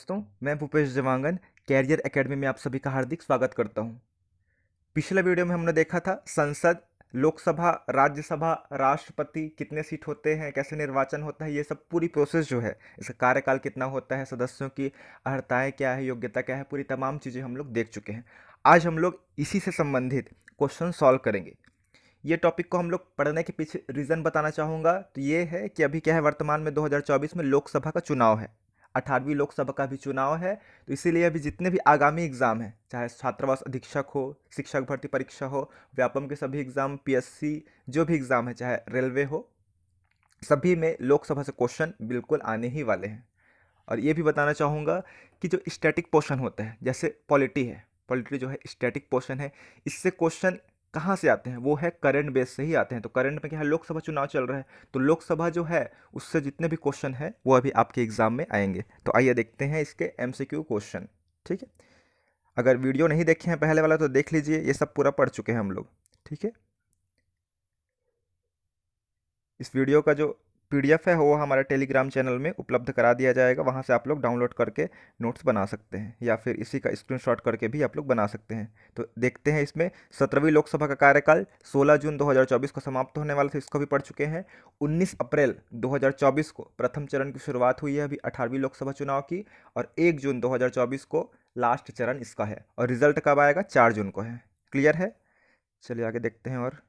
दोस्तों, मैं Bhupesh जवांगन career academy में आप सभी का हार्दिक स्वागत करता हूं। पिछले वीडियो में हमने देखा था संसद, लोकसभा, राज्यसभा, राष्ट्रपति कितने सीट होते हैं, कैसे निर्वाचन होता है, ये सब पूरी प्रोसेस जो है, इसका कार्यकाल कितना होता है, सदस्यों की अर्हताएं क्या है, योग्यता क्या है, पूरी तमाम चीज़ें हम लोग देख चुके हैं। आज हम लोग इसी से संबंधित क्वेश्चन सॉल्व करेंगे। ये टॉपिक को हम लोग पढ़ने के पीछे रीज़न बताना चाहूँगा तो ये है कि अभी क्या है, वर्तमान में 2024 में लोकसभा का चुनाव है, 18वीं लोकसभा का भी चुनाव है। तो इसीलिए अभी जितने भी आगामी एग्ज़ाम हैं, चाहे छात्रावास अधीक्षक हो, शिक्षक भर्ती परीक्षा हो, व्यापम के सभी एग्ज़ाम, पीएससी जो भी एग्ज़ाम है, चाहे रेलवे हो, सभी में लोकसभा से क्वेश्चन बिल्कुल आने ही वाले हैं। और ये भी बताना चाहूँगा कि जो स्टैटिक पोर्शन होता है, जैसे पॉलिटी है, पॉलिटी जो है स्टैटिक पोर्शन है, इससे क्वेश्चन कहाँ से आते हैं, वो है करंट बेस से ही आते हैं। तो करंट में क्या है, लोकसभा चुनाव चल रहा है, तो लोकसभा जो है उससे जितने भी क्वेश्चन है वो अभी आपके एग्जाम में आएंगे। तो आइए देखते हैं इसके एमसीक्यू क्वेश्चन। ठीक है, अगर वीडियो नहीं देखे हैं पहले वाला तो देख लीजिए, ये सब पूरा पढ़ चुके हैं हम लोग। ठीक है, इस वीडियो का जो पीडीएफ है वो हमारे टेलीग्राम चैनल में उपलब्ध करा दिया जाएगा, वहाँ से आप लोग डाउनलोड करके नोट्स बना सकते हैं, या फिर इसी का स्क्रीनशॉट करके भी आप लोग बना सकते हैं। तो देखते हैं इसमें 17वीं लोकसभा का कार्यकाल 16 जून 2024 को समाप्त होने वाला था, इसको भी पढ़ चुके हैं। 19 अप्रैल 2024 को प्रथम चरण की शुरुआत हुई है अभी 18वीं लोकसभा चुनाव की, और 1 जून 2024 को लास्ट चरण इसका है, और रिजल्ट कब आएगा, 4 जून को है। क्लियर है, चलिए आगे देखते हैं। और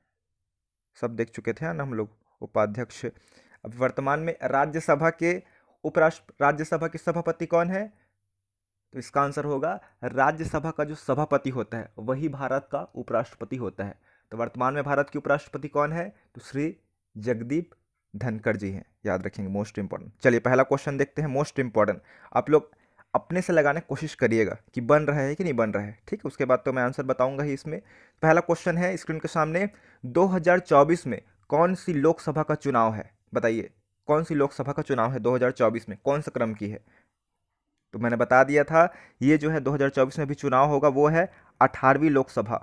सब देख चुके थे ना हम लोग, उपाध्यक्ष। अब वर्तमान में राज्यसभा के सभापति कौन है, तो इसका आंसर होगा राज्यसभा का जो सभापति होता है वही भारत का उपराष्ट्रपति होता है। तो वर्तमान में भारत के उपराष्ट्रपति कौन है, तो श्री जगदीप धनखड़ जी हैं, याद रखेंगे, मोस्ट इंपॉर्टेंट। चलिए पहला क्वेश्चन देखते हैं, मोस्ट इंपॉर्टेंट। आप लोग अपने से लगाने की कोशिश करिएगा कि बन रहा है कि नहीं बन रहा है। ठीक है, उसके बाद तो मैं आंसर बताऊंगा ही इसमें। पहला क्वेश्चन है स्क्रीन के सामने, 2024 में कौन सी लोकसभा का चुनाव है, बताइए कौन सी लोकसभा का चुनाव है 2024 में, कौन सा क्रम की है। तो मैंने बता दिया था, ये जो है 2024 में भी चुनाव होगा, वो है 18वीं लोकसभा,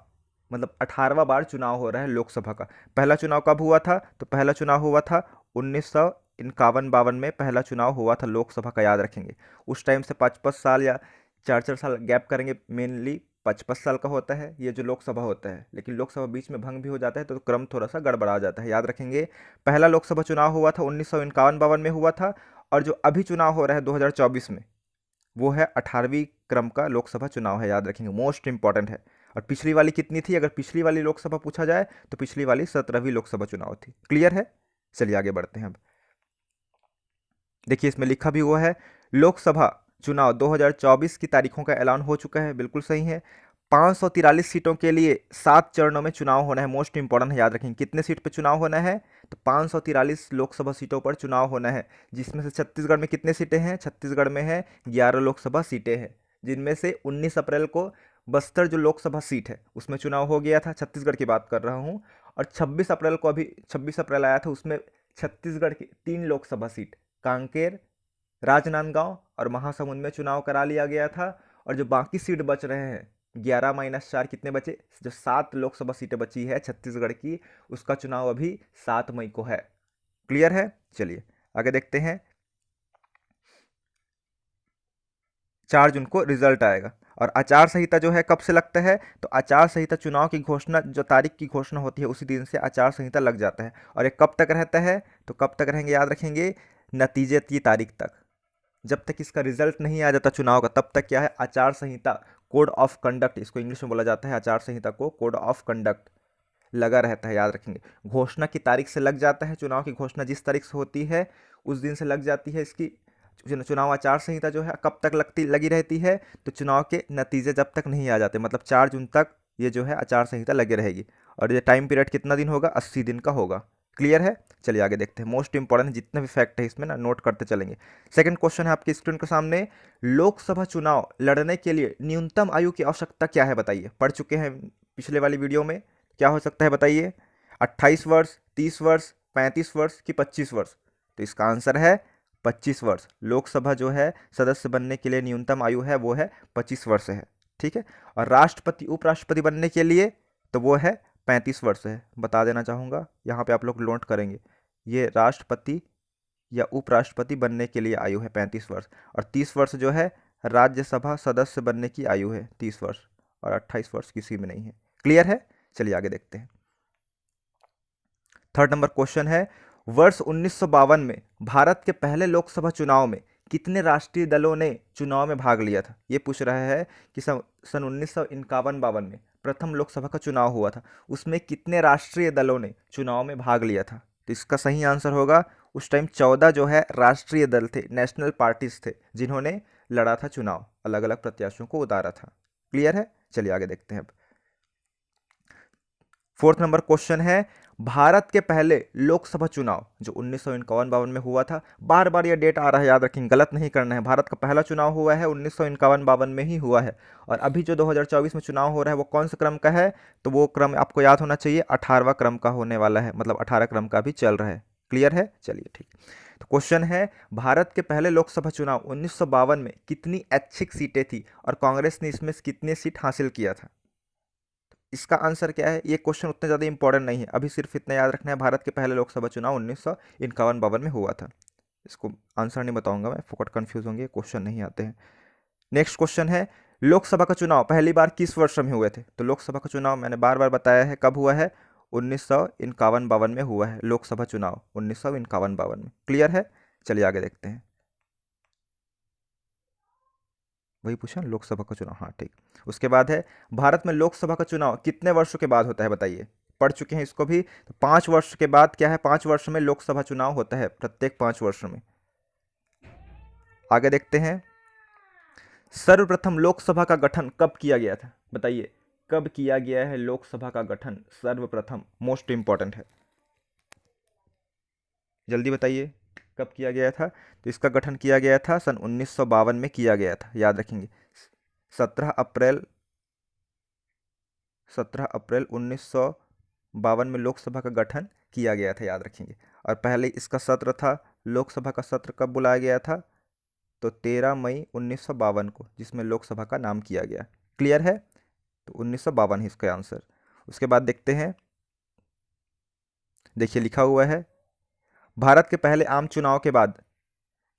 मतलब 18वां बार चुनाव हो रहा है लोकसभा का। पहला चुनाव कब हुआ था, तो पहला चुनाव हुआ था 1951-52 में पहला चुनाव हुआ था लोकसभा का, याद रखेंगे। उस टाइम से 5-5 साल या 4-4 साल गैप करेंगे, मेनली 5-5 साल का होता है ये जो लोकसभा होता है, लेकिन लोकसभा बीच में भंग भी हो जाता है तो क्रम थोड़ा सा गड़बड़ा जाता है, याद रखेंगे। पहला लोकसभा चुनाव हुआ था 1951-52 में हुआ था, और जो अभी चुनाव हो रहा है 2024 में, वो है 18वीं क्रम का लोकसभा चुनाव है, याद रखेंगे, मोस्ट इंपॉर्टेंट है। और पिछली वाली कितनी थी, अगर पिछली वाली लोकसभा पूछा जाए तो पिछली वाली 17वीं लोकसभा चुनाव थी। क्लियर है, चलिए आगे बढ़ते हैं। अब देखिए इसमें लिखा भी हुआ है, लोकसभा चुनाव 2024 की तारीखों का ऐलान हो चुका है, बिल्कुल सही है। 543 सीटों के लिए 7 चरणों में चुनाव होना है, मोस्ट इंपॉर्टेंट है, याद रखेंगे। कितने सीट पर चुनाव होना है, तो 543 लोकसभा सीटों पर चुनाव होना है, जिसमें से छत्तीसगढ़ में कितने सीटें हैं, छत्तीसगढ़ में है 11 लोकसभा सीटें हैं, जिनमें से 19 अप्रैल को बस्तर जो लोकसभा सीट है उसमें चुनाव हो गया था, छत्तीसगढ़ की बात कर रहा हूँ। और 26 अप्रैल को, अभी 26 अप्रैल आया था, उसमें छत्तीसगढ़ की 3 लोकसभा सीट, कांकेर, राजनांदगांव और महासमुंद में चुनाव करा लिया गया था। और जो बाकी सीट बच रहे हैं, 11-4 कितने बचे, जो 7 लोकसभा सीटें बची है छत्तीसगढ़ की, उसका चुनाव अभी 7 मई को है। क्लियर है, चलिए आगे देखते हैं। 4 जून को रिजल्ट आएगा। और आचार संहिता जो है कब से लगता है, तो आचार संहिता चुनाव की घोषणा, जो तारीख की घोषणा होती है उसी दिन से आचार संहिता लग जाता है। और ये कब तक रहता है, तो कब तक रहेंगे, याद रखेंगे, नतीजे की तारीख तक। जब तक इसका रिजल्ट नहीं आ जाता चुनाव का, तब तक क्या है, आचार संहिता, कोड ऑफ कंडक्ट, इसको इंग्लिश में बोला जाता है, आचार संहिता को कोड ऑफ कंडक्ट लगा रहता है, याद रखेंगे। घोषणा की तारीख से लग जाता है, चुनाव की घोषणा जिस तारीख से होती है उस दिन से लग जाती है इसकी। चुनाव आचार संहिता जो है कब तक लगी रहती है, तो चुनाव के नतीजे जब तक नहीं आ जाते, मतलब 4 जून तक ये जो है आचार संहिता लगी रहेगी। और ये टाइम पीरियड कितना दिन होगा, 80 दिन का होगा। क्लियर है, चलिए आगे देखते हैं। मोस्ट इंपॉर्टेंट जितने भी फैक्ट है इसमें ना, नोट करते चलेंगे। सेकंड क्वेश्चन है आपकी स्क्रीन के सामने, लोकसभा चुनाव लड़ने के लिए न्यूनतम आयु की आवश्यकता क्या है, बताइए। पढ़ चुके हैं पिछले वाली वीडियो में, क्या हो सकता है बताइए, 28 वर्ष, 30 वर्ष, 35 वर्ष कि 25 वर्ष। तो इसका आंसर है 25 वर्ष। लोकसभा जो है सदस्य बनने के लिए न्यूनतम आयु है वो है 25 वर्ष है। ठीक है, और राष्ट्रपति उपराष्ट्रपति बनने के लिए तो वो है 35 वर्ष है। बता देना चाहूँगा, यहाँ पे आप लोग नोट करेंगे, ये राष्ट्रपति या उपराष्ट्रपति बनने के लिए आयु है 35 वर्ष, और 30 वर्ष जो है राज्यसभा सदस्य बनने की आयु है 30 वर्ष, और 28 वर्ष किसी में नहीं है। क्लियर है? चलिए आगे देखते हैं। थर्ड नंबर क्वेश्चन है, वर्ष 1952 में भारत के पहले लोकसभा चुनाव में कितने राष्ट्रीय दलों ने चुनाव में भाग लिया था? ये पूछ रहा है कि सन 1951-52 में प्रथम लोकसभा का चुनाव हुआ था, उसमें कितने राष्ट्रीय दलों ने चुनाव में भाग लिया था? तो इसका सही आंसर होगा, उस टाइम 14 जो है राष्ट्रीय दल थे, नेशनल पार्टीज थे, जिन्होंने लड़ा था चुनाव, अलग अलग प्रत्याशियों को उतारा था। क्लियर है? चलिए आगे देखते हैं अब। फोर्थ नंबर क्वेश्चन है, भारत के पहले लोकसभा चुनाव जो 1951-52 में हुआ था, बार बार ये डेट आ रहा है, याद रखेंगे, गलत नहीं करना है। भारत का पहला चुनाव हुआ है 1951-52 में ही हुआ है, और अभी जो 2024 में चुनाव हो रहा है वो कौन से क्रम का है? तो वो क्रम आपको याद होना चाहिए, 18वां क्रम का होने वाला है, मतलब 18 क्रम का भी चल रहा है। क्लियर है? चलिए ठीक। तो क्वेश्चन है, भारत के पहले लोकसभा चुनाव 1952 में कितनी ऐच्छिक सीटें थी और कांग्रेस ने इसमें कितने सीट हासिल किया था? इसका आंसर क्या है? ये क्वेश्चन उतना ज़्यादा इंपॉर्टेंट नहीं है, अभी सिर्फ इतना याद रखना है, भारत के पहले लोकसभा चुनाव 1951-52 में हुआ था। इसको आंसर नहीं बताऊंगा मैं, फोकट कंफ्यूज होंगे, क्वेश्चन नहीं आते हैं। नेक्स्ट क्वेश्चन है, लोकसभा का चुनाव पहली बार किस वर्ष में हुए थे? तो लोकसभा का चुनाव मैंने बार बार बताया है, कब हुआ है? 1951-52 में हुआ है लोकसभा चुनाव, 1951-52 में। क्लियर है? चलिए आगे देखते हैं। वही पूछा लोकसभा का चुनाव, हाँ ठीक। उसके बाद है, भारत में लोकसभा का चुनाव कितने वर्षों के बाद होता है बताइए? पढ़ चुके हैं इसको भी, तो 5 वर्ष के बाद क्या है, 5 वर्ष में लोकसभा चुनाव होता है, प्रत्येक 5 वर्ष में। आगे देखते हैं, सर्वप्रथम लोकसभा का गठन कब किया गया था? बताइए, कब किया गया है लोकसभा का गठन सर्वप्रथम? मोस्ट इंपॉर्टेंट है, जल्दी बताइए, कब किया गया था? तो इसका गठन किया गया था सन 1952 में किया गया था, याद रखेंगे। 17 अप्रैल 1952 में लोकसभा का गठन किया गया था, याद रखेंगे। और पहले इसका सत्र था, लोकसभा का सत्र कब बुलाया गया था? तो 13 मई 1952 को, जिसमें लोकसभा का नाम किया गया। क्लियर है? तो 1952 है इसका आंसर। उसके बाद देखते हैं, देखिए लिखा हुआ है, भारत के पहले आम चुनाव के बाद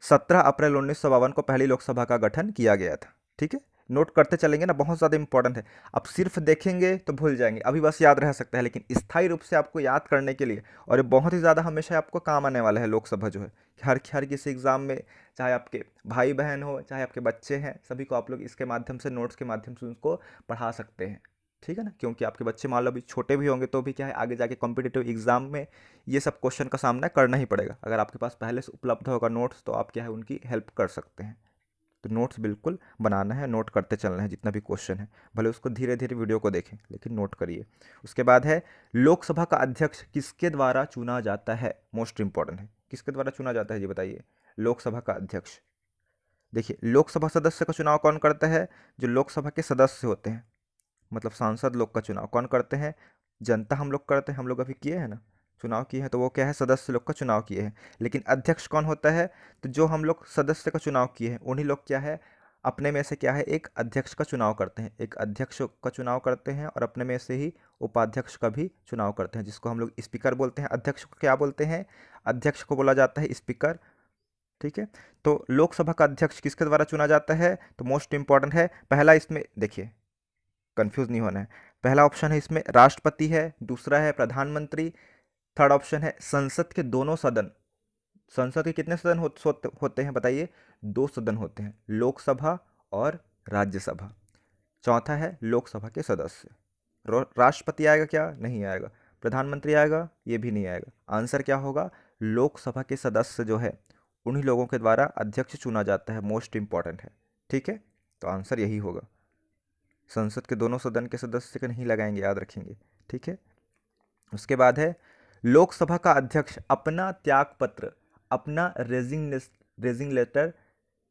17 अप्रैल 1952 को पहली लोकसभा का गठन किया गया था। ठीक है, नोट करते चलेंगे ना, बहुत ज़्यादा इंपॉर्टेंट है। आप सिर्फ देखेंगे तो भूल जाएंगे, अभी बस याद रह सकता है, लेकिन स्थायी रूप से आपको याद करने के लिए, और ये बहुत ही ज़्यादा हमेशा आपको काम आने वाला है लोकसभा जो है, हर किसी एग्ज़ाम में, चाहे आपके भाई बहन हो, चाहे आपके बच्चे हैं, सभी को आप लोग इसके माध्यम से, नोट्स के माध्यम से उनको पढ़ा सकते हैं। ठीक है ना, क्योंकि आपके बच्चे मान लो अभी छोटे भी होंगे तो भी क्या है, आगे जाके कॉम्पिटिटिव एग्जाम में ये सब क्वेश्चन का सामना करना ही पड़ेगा। अगर आपके पास पहले से उपलब्ध होगा नोट्स, तो आप क्या है उनकी हेल्प कर सकते हैं। तो नोट्स बिल्कुल बनाना है, नोट करते चलना है, जितना भी क्वेश्चन है, भले उसको धीरे धीरे वीडियो को देखें, लेकिन नोट करिए। उसके बाद है, लोकसभा का अध्यक्ष किसके द्वारा चुना जाता है? मोस्ट इंपॉर्टेंट है, किसके द्वारा चुना जाता है जी बताइए, लोकसभा का अध्यक्ष। देखिए, लोकसभा सदस्य का चुनाव कौन करता है? जो लोकसभा के सदस्य होते हैं, मतलब सांसद लोग का चुनाव कौन करते हैं? जनता हम लोग करते हैं, हम लोग अभी किए हैं ना, चुनाव किए हैं, तो वो क्या है, सदस्य लोग का चुनाव किए हैं। लेकिन अध्यक्ष कौन होता है? तो जो हम लोग सदस्य का चुनाव किए हैं, उन्हीं लोग क्या है, अपने में से क्या है, एक अध्यक्ष का चुनाव करते हैं, एक अध्यक्ष का चुनाव करते हैं, और अपने में से ही उपाध्यक्ष का भी चुनाव करते हैं, जिसको हम लोग स्पीकर बोलते हैं। अध्यक्ष को क्या बोलते हैं? अध्यक्ष को बोला जाता है स्पीकर। ठीक है, तो लोकसभा का अध्यक्ष किसके द्वारा चुना जाता है? तो मोस्ट इंपॉर्टेंट है, पहला इसमें देखिए, कंफ्यूज नहीं होना है, पहला ऑप्शन है इसमें राष्ट्रपति है, दूसरा है प्रधानमंत्री, थर्ड ऑप्शन है संसद के दोनों सदन। संसद के कितने सदन होते हैं बताइए? 2 सदन होते हैं, लोकसभा और राज्यसभा। चौथा है लोकसभा के सदस्य। राष्ट्रपति आएगा क्या? नहीं आएगा। प्रधानमंत्री आएगा? ये भी नहीं आएगा। आंसर क्या होगा? लोकसभा के सदस्य जो है, उन्हीं लोगों के द्वारा अध्यक्ष चुना जाता है, मोस्ट इंपॉर्टेंट है। ठीक है, तो आंसर यही होगा, संसद के दोनों सदन के सदस्य का नहीं लगाएंगे, याद रखेंगे। ठीक है, उसके बाद है, लोकसभा का अध्यक्ष अपना त्याग पत्र, अपना रेजिंग लेटर,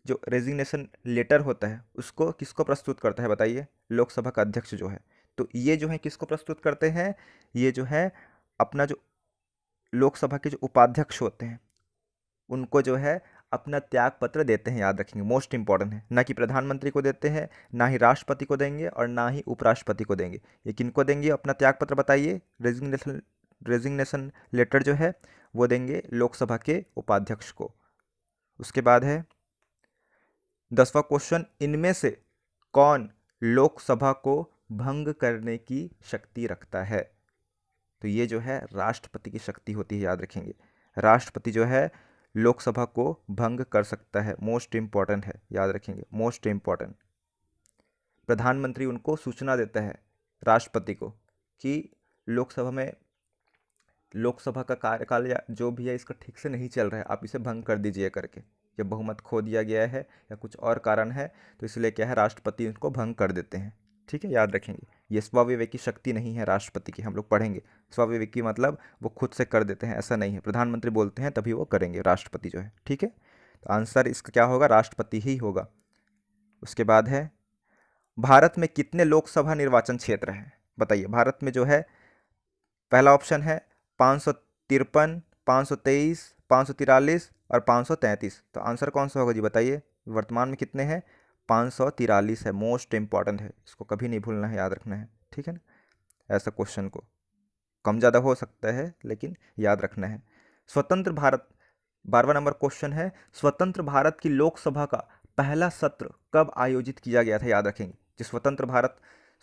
जो रेजिग्नेशन लेटर होता है, उसको किसको प्रस्तुत करता है बताइए? लोकसभा का अध्यक्ष जो है, तो ये जो है किसको प्रस्तुत करते हैं? ये जो है अपना जो लोकसभा के जो उपाध्यक्ष होते हैं, उनको जो है अपना त्याग पत्र देते हैं, याद रखेंगे, मोस्ट इंपॉर्टेंट है। ना कि प्रधानमंत्री को देते हैं, ना ही राष्ट्रपति को देंगे, और ना ही उपराष्ट्रपति को देंगे। ये किनको देंगे अपना त्याग पत्र बताइए? रेजिग्नेशन लेटर जो है वो देंगे लोकसभा के उपाध्यक्ष को। उसके बाद है, 10वां क्वेश्चन, इनमें से कौन लोकसभा को भंग करने की शक्ति रखता है? तो ये जो है राष्ट्रपति की शक्ति होती है, याद रखेंगे। राष्ट्रपति जो है लोकसभा को भंग कर सकता है, मोस्ट इंपॉर्टेंट है, याद रखेंगे, मोस्ट इंपॉर्टेंट। प्रधानमंत्री उनको सूचना देता है राष्ट्रपति को कि लोकसभा में, लोकसभा का कार्यकाल या जो भी है इसका ठीक से नहीं चल रहा है, आप इसे भंग कर दीजिए करके। जब बहुमत खो दिया गया है या कुछ और कारण है तो इसलिए क्या है, राष्ट्रपति इसको भंग कर देते हैं। ठीक है, याद रखेंगे। ये स्वविवेकी शक्ति नहीं है राष्ट्रपति की, हम लोग पढ़ेंगे। स्वविवेकी मतलब वो खुद से कर देते हैं, ऐसा नहीं है। प्रधानमंत्री बोलते हैं तभी वो करेंगे, राष्ट्रपति जो है। ठीक है, तो आंसर इसका क्या होगा, राष्ट्रपति ही होगा। उसके बाद है, भारत में कितने लोकसभा निर्वाचन क्षेत्र हैं? बताइए। भारत में जो है, पहला ऑप्शन है 553, 523, 543 और 533। तो आंसर कौन सा होगा जी, बताइए। वर्तमान में कितने हैं? 543 है, मोस्ट इंपॉर्टेंट है, इसको कभी नहीं भूलना है, याद रखना है। ठीक है ना, ऐसा क्वेश्चन को कम ज़्यादा हो सकता है लेकिन याद रखना है। स्वतंत्र भारत, 12वां नंबर क्वेश्चन है, स्वतंत्र भारत की लोकसभा का पहला सत्र कब आयोजित किया गया था? याद रखेंगे। जो स्वतंत्र भारत,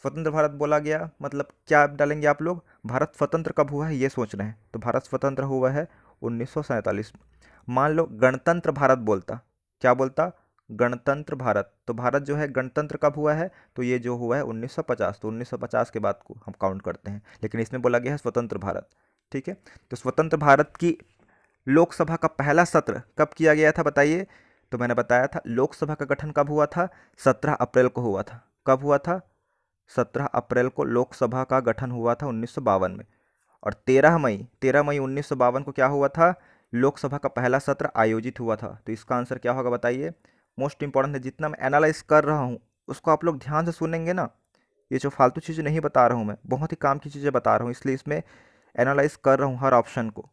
स्वतंत्र भारत बोला गया मतलब क्या डालेंगे आप लोग, भारत स्वतंत्र कब हुआ है ये सोच रहे हैं। तो भारत स्वतंत्र हुआ है 1947 में। मान लो गणतंत्र भारत बोलता, क्या बोलता, गणतंत्र भारत। तो भारत जो है गणतंत्र कब हुआ है, तो ये जो हुआ है 1950। तो 1950 के बाद को हम काउंट करते हैं, लेकिन इसमें बोला गया है स्वतंत्र भारत। ठीक है, तो स्वतंत्र भारत की लोकसभा का पहला सत्र कब किया गया था, बताइए। तो मैंने बताया था लोकसभा का गठन कब हुआ था, 17 अप्रैल को हुआ था। कब हुआ था, 17 अप्रैल को लोकसभा का गठन हुआ था 1952 में। और 13 मई 1952 को क्या हुआ था, लोकसभा का पहला सत्र आयोजित हुआ था। तो इसका आंसर क्या होगा, बताइए। मोस्ट इंपॉर्टेंट है, जितना मैं एनालाइज कर रहा हूँ उसको आप लोग ध्यान से सुनेंगे ना। ये जो फालतू चीज़ें नहीं बता रहा हूँ मैं, बहुत ही काम की चीज़ें बता रहा हूँ, इसलिए इसमें एनालाइज कर रहा हूँ हर ऑप्शन को,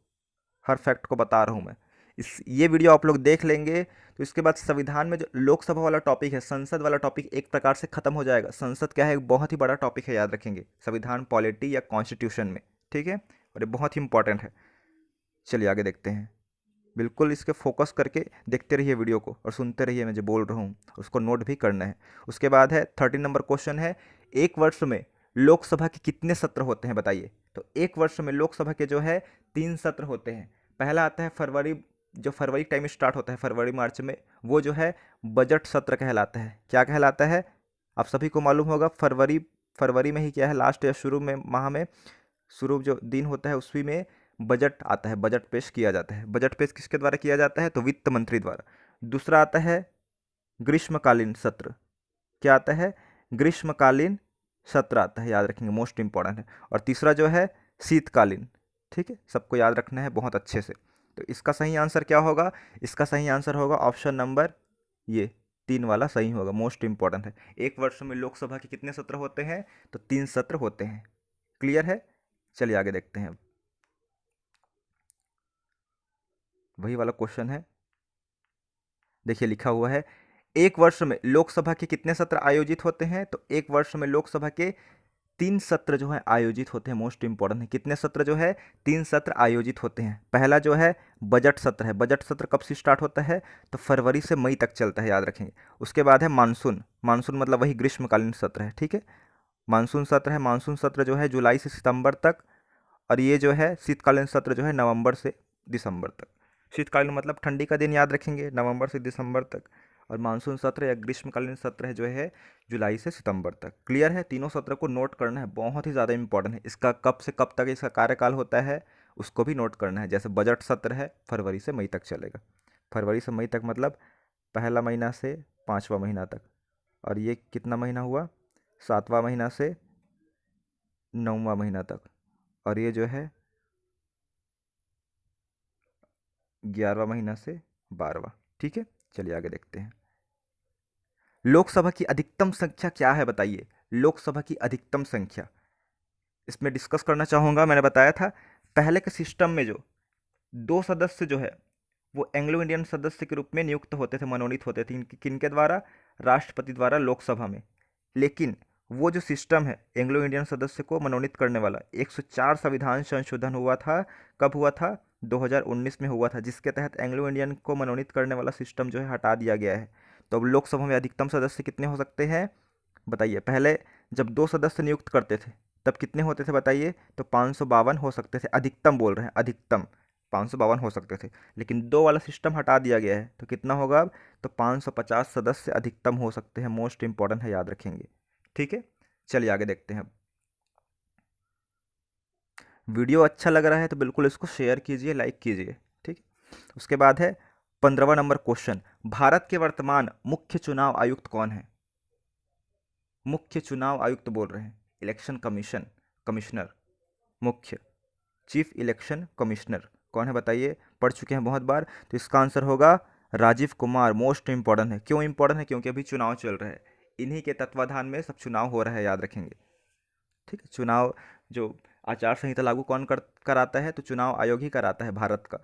हर फैक्ट को बता रहा हूँ मैं। इस ये वीडियो आप लोग देख लेंगे तो इसके बाद संविधान में जो लोकसभा वाला टॉपिक है, संसद वाला टॉपिक एक प्रकार से खत्म हो जाएगा। संसद क्या है, एक बहुत ही बड़ा टॉपिक है, याद रखेंगे, संविधान पॉलिटी या कॉन्स्टिट्यूशन में। ठीक है, और ये बहुत ही इंपॉर्टेंट है। चलिए आगे देखते हैं। बिल्कुल इसके फोकस करके देखते रहिए वीडियो को और सुनते रहिए मैं जो बोल रहा हूँ, उसको नोट भी करना है। उसके बाद है 13 नंबर क्वेश्चन है, एक वर्ष में लोकसभा के कितने सत्र होते हैं, बताइए। तो एक वर्ष में लोकसभा के जो है 3 सत्र होते हैं। पहला आता है फरवरी, जो फरवरी टाइम स्टार्ट होता है, फरवरी मार्च में, वो जो है बजट सत्र कहलाता है। क्या कहलाता है, आप सभी को मालूम होगा। फरवरी, फरवरी में ही क्या है, लास्ट या शुरू में, माह में शुरू जो दिन होता है उसी में बजट आता है, बजट पेश किया जाता है। बजट पेश किसके द्वारा किया जाता है, तो वित्त मंत्री द्वारा। दूसरा आता है ग्रीष्मकालीन सत्र। क्या आता है, ग्रीष्मकालीन सत्र आता है, याद रखेंगे, मोस्ट इंपॉर्टेंट है। और तीसरा जो है शीतकालीन। ठीक है, सबको याद रखना है बहुत अच्छे से। तो इसका सही आंसर क्या होगा, इसका सही आंसर होगा ऑप्शन नंबर ये 3 वाला सही होगा, मोस्ट इंपॉर्टेंट है। एक वर्ष में लोकसभा के कितने सत्र होते हैं, तो 3 सत्र होते हैं। क्लियर है, चलिए आगे देखते हैं। वही वाला क्वेश्चन है, देखिए लिखा हुआ है, एक वर्ष में लोकसभा के कितने सत्र आयोजित होते हैं, तो एक वर्ष में लोकसभा के 3 सत्र जो है आयोजित होते हैं, मोस्ट इंपॉर्टेंट है। कितने सत्र जो है, 3 सत्र आयोजित होते हैं। पहला जो है बजट सत्र है। बजट सत्र कब से स्टार्ट होता है, तो फरवरी से मई तक चलता है, याद रखेंगे। उसके बाद है मानसून, मानसून मतलब वही ग्रीष्मकालीन सत्र है। ठीक है, मानसून सत्र है, मानसून सत्र जो है जुलाई से सितंबर तक। और ये जो है शीतकालीन सत्र जो है नवंबर से दिसंबर तक। शीतकालीन मतलब ठंडी का दिन, याद रखेंगे, नवंबर से दिसंबर तक। और मानसून सत्र या ग्रीष्मकालीन सत्र है जो है जुलाई से सितंबर तक। क्लियर है, तीनों सत्र को नोट करना है, बहुत ही ज़्यादा इंपॉर्टेंट है। इसका कब से कब तक इसका कार्यकाल होता है उसको भी नोट करना है। जैसे बजट सत्र है फरवरी से मई तक चलेगा, फरवरी से मई तक मतलब पहला महीना से 5वां महीना तक। और ये कितना महीना हुआ, 7वां महीना से 9वां महीना तक। और ये जो है 11वां महीना से 12वां। ठीक है, चलिए आगे देखते हैं। लोकसभा की अधिकतम संख्या क्या है, बताइए। लोकसभा की अधिकतम संख्या इसमें डिस्कस करना चाहूँगा। मैंने बताया था पहले के सिस्टम में जो 2 सदस्य जो है वो एंग्लो इंडियन सदस्य के रूप में नियुक्त होते थे, मनोनीत होते थे। किनके द्वारा, राष्ट्रपति द्वारा लोकसभा में। लेकिन वो जो सिस्टम है एंग्लो इंडियन सदस्य को मनोनीत करने वाला, 104 संविधान संशोधन हुआ था। कब हुआ था, 2019 में हुआ था, जिसके तहत एंग्लो इंडियन को मनोनीत करने वाला सिस्टम जो है हटा दिया गया है। तो अब लोकसभा में अधिकतम सदस्य कितने हो सकते हैं बताइए। पहले जब 2 सदस्य नियुक्त करते थे तब कितने होते थे बताइए, तो 552 हो सकते थे, अधिकतम बोल रहे हैं, अधिकतम 552 हो सकते थे। लेकिन 2 वाला सिस्टम हटा दिया गया है, तो कितना होगा अब, तो 550 सदस्य अधिकतम हो सकते हैं। मोस्ट इंपॉर्टेंट है, याद रखेंगे। ठीक है, चलिए आगे देखते हैं। वीडियो अच्छा लग रहा है तो बिल्कुल इसको शेयर कीजिए, लाइक कीजिए। ठीक, उसके बाद है 15वां नंबर क्वेश्चन, भारत के वर्तमान मुख्य चुनाव आयुक्त कौन है। मुख्य चुनाव आयुक्त बोल रहे हैं, इलेक्शन कमीशन, कमिश्नर, मुख्य, चीफ इलेक्शन कमिश्नर कौन है बताइए। पढ़ चुके हैं बहुत बार, तो इसका आंसर होगा राजीव कुमार। मोस्ट इंपॉर्टेंट है, क्यों इंपॉर्टेंट है, क्योंकि अभी चुनाव चल रहा है, इन्हीं के तत्वाधान में सब चुनाव हो रहा है, याद रखेंगे। ठीक है, चुनाव जो आचार संहिता लागू कौन कराता है, तो चुनाव आयोग ही कराता है भारत का।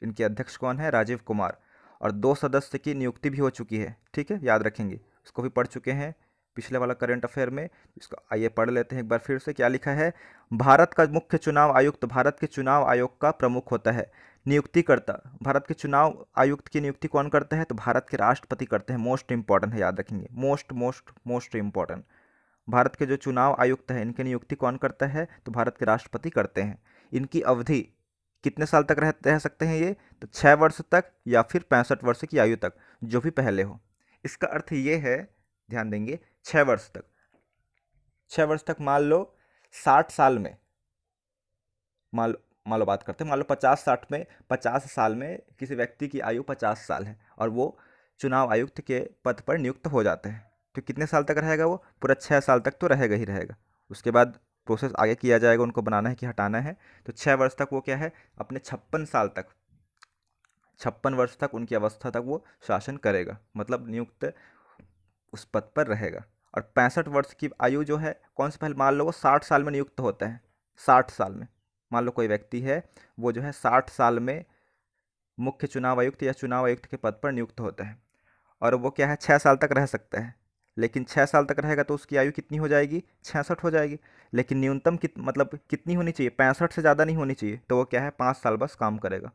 इनके अध्यक्ष कौन है, राजीव कुमार। और 2 सदस्य की नियुक्ति भी हो चुकी है। ठीक है, याद रखेंगे, उसको भी पढ़ चुके हैं पिछले वाला करंट अफेयर में। इसको आइए पढ़ लेते हैं एक बार फिर से। क्या लिखा है, भारत का मुख्य चुनाव आयुक्त भारत के चुनाव आयोग का प्रमुख होता है। नियुक्तिकर्ता, भारत के चुनाव आयुक्त की नियुक्ति कौन करता है, तो भारत के राष्ट्रपति करते हैं। मोस्ट इंपॉर्टेंट है, याद रखेंगे, most most most important. Bharat के जो चुनाव आयुक्त हैं इनकी नियुक्ति कौन करता है, तो भारत के राष्ट्रपति करते हैं। इनकी अवधि कितने साल तक रह सकते हैं ये, तो 6 वर्ष तक या फिर 65 वर्ष की आयु तक, जो भी पहले हो। इसका अर्थ ये है, ध्यान देंगे, 6 वर्ष तक। 6 वर्ष तक, मान लो 60 साल में, मान लो बात करते हैं, मान लो 50-60 में, 50 साल में किसी व्यक्ति की आयु 50 साल है और वो चुनाव आयुक्त के पद पर नियुक्त हो जाते हैं, तो कितने साल तक रहेगा वो, पूरा 6 साल तक तो रहेगा ही रहेगा। उसके बाद प्रोसेस आगे किया जाएगा, उनको बनाना है कि हटाना है। तो 6 वर्ष तक वो क्या है, अपने 56 साल तक, 56 वर्ष तक उनकी अवस्था तक वो शासन करेगा, मतलब नियुक्त उस पद पर रहेगा। और 65 वर्ष की आयु जो है कौन से, पहले मान लो वो 60 साल में नियुक्त होता है, 60 साल में, मान लो कोई व्यक्ति है वो जो है 60 साल में मुख्य चुनाव आयुक्त या चुनाव आयुक्त के पद पर नियुक्त होता है, और वो क्या है 6 साल तक रह सकता है। लेकिन 6 साल तक रहेगा तो उसकी आयु कितनी हो जाएगी, 66 हो जाएगी। लेकिन न्यूनतम मतलब कितनी होनी चाहिए, 65 से ज़्यादा नहीं होनी चाहिए, तो वो क्या है 5 साल बस काम करेगा।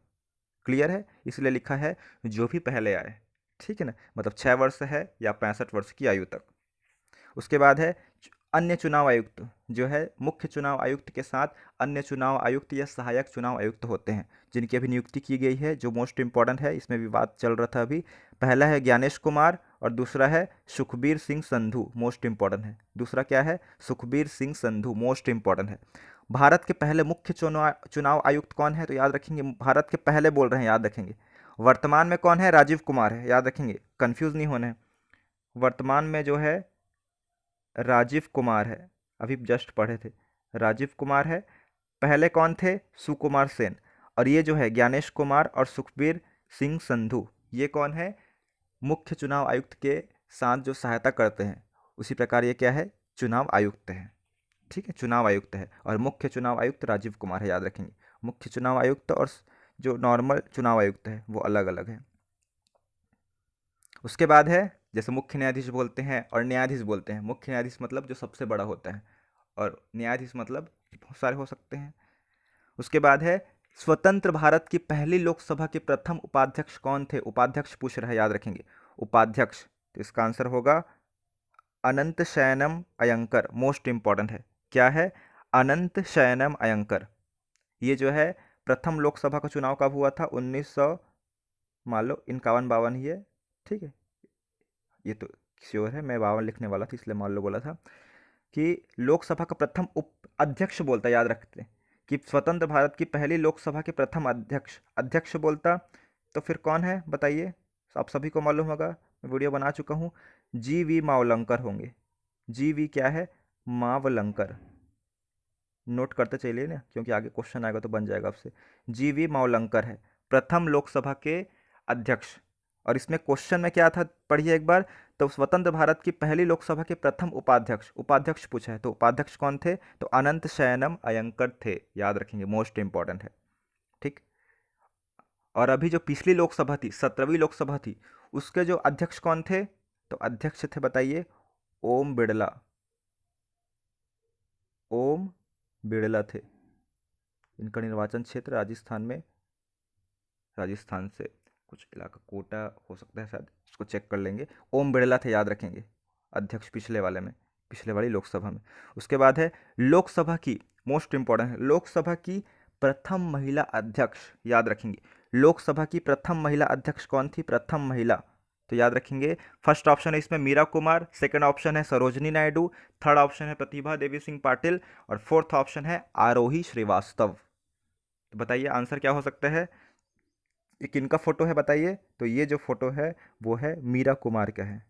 क्लियर है, इसलिए लिखा है जो भी पहले आए। ठीक है ना, मतलब 6 वर्ष है या 65 वर्ष की आयु तक। उसके बाद है अन्य चुनाव आयुक्त, जो है मुख्य चुनाव आयुक्त के साथ अन्य चुनाव आयुक्त या सहायक चुनाव आयुक्त होते हैं, जिनकी अभी नियुक्ति की गई है, जो मोस्ट इंपॉर्टेंट है, इसमें भी बात चल रहा था अभी। पहला है ज्ञानेश कुमार और दूसरा है सुखबीर सिंह संधू, मोस्ट इंपॉर्टेंट है। दूसरा क्या है, सुखबीर सिंह संधू, मोस्ट इंपॉर्टेंट है। भारत के पहले मुख्य चुनाव आयुक्त कौन है, तो याद रखेंगे, भारत के पहले बोल रहे हैं, याद रखेंगे। वर्तमान में कौन है, राजीव कुमार है, याद रखेंगे, कंफ्यूज नहीं होना है। वर्तमान में जो है राजीव कुमार है, अभी जस्ट पढ़े थे, राजीव कुमार है। पहले कौन थे, सुकुमार सेन। और ये जो है ज्ञानेश कुमार और सुखबीर सिंह संधू, ये कौन है, मुख्य चुनाव आयुक्त के साथ जो सहायता करते हैं, उसी प्रकार ये क्या है, चुनाव आयुक्त है। ठीक है, चुनाव आयुक्त है, और मुख्य चुनाव आयुक्त राजीव कुमार है, याद रखेंगे। मुख्य चुनाव आयुक्त और जो नॉर्मल चुनाव आयुक्त है वो अलग अलग है। उसके बाद है, जैसे मुख्य न्यायाधीश बोलते हैं और न्यायाधीश बोलते हैं। मुख्य न्यायाधीश मतलब जो सबसे बड़ा होता है, और न्यायाधीश मतलब बहुत सारे हो सकते हैं। उसके बाद है स्वतंत्र भारत की पहली लोकसभा के प्रथम उपाध्यक्ष कौन थे, उपाध्यक्ष पूछ रहा है, याद रखेंगे, उपाध्यक्ष। तो इसका आंसर होगा अनंत शयनम अयंकर, मोस्ट इंपॉर्टेंट है। क्या है, अनंत शयनम अयंकर। ये जो है प्रथम लोकसभा का चुनाव कब हुआ था, 1900 मान लो 51-52 ही है। ठीक है, ये तो श्योर है, मैं 52 लिखने वाला था इसलिए मान लो बोला था। कि लोकसभा का प्रथम उप अध्यक्ष बोलता, याद रखते हैं कि स्वतंत्र भारत की पहली लोकसभा के प्रथम अध्यक्ष, अध्यक्ष बोलता, तो फिर कौन है बताइए, आप सभी को मालूम होगा, मैं वीडियो बना चुका हूँ, जी.वी. मावलंकर होंगे। जी.वी. क्या है, मावलंकर, नोट करते चलिए ना, क्योंकि आगे क्वेश्चन आएगा तो बन जाएगा आपसे। जी.वी. मावलंकर है प्रथम लोकसभा के अध्यक्ष। और इसमें क्वेश्चन में क्या था, पढ़िए एक बार, तो स्वतंत्र भारत की पहली लोकसभा के प्रथम उपाध्यक्ष, उपाध्यक्ष पूछा है, तो उपाध्यक्ष कौन थे, तो अनंत शयनम अयंकर थे, याद रखेंगे, मोस्ट इंपॉर्टेंट है। ठीक, और अभी जो पिछली लोकसभा थी, 17वीं लोकसभा थी, उसके जो अध्यक्ष कौन थे, तो अध्यक्ष थे बताइए, ओम बिड़ला, ओम बिड़ला थे। इनका निर्वाचन क्षेत्र राजस्थान में, राजस्थान से। कुछ इलाका कोटा हो सकता है शायद, इसको चेक कर लेंगे। ओम बिरला थे, याद रखेंगे, अध्यक्ष पिछले वाले में, पिछले वाली लोकसभा में। उसके बाद है लोकसभा की, मोस्ट इंपॉर्टेंट है, लोकसभा की प्रथम महिला अध्यक्ष, याद रखेंगे। लोकसभा की प्रथम महिला अध्यक्ष कौन थी? प्रथम महिला, तो याद रखेंगे। फर्स्ट ऑप्शन है इसमें मीरा कुमार, सेकंड ऑप्शन है सरोजनी नायडू, थर्ड ऑप्शन है प्रतिभा देवी सिंह पाटिल, और फोर्थ ऑप्शन है आरोही श्रीवास्तव। तो बताइए आंसर क्या हो सकता है? ये किनका फोटो है बताइए? तो ये जो फोटो है वो है मीरा कुमार का है,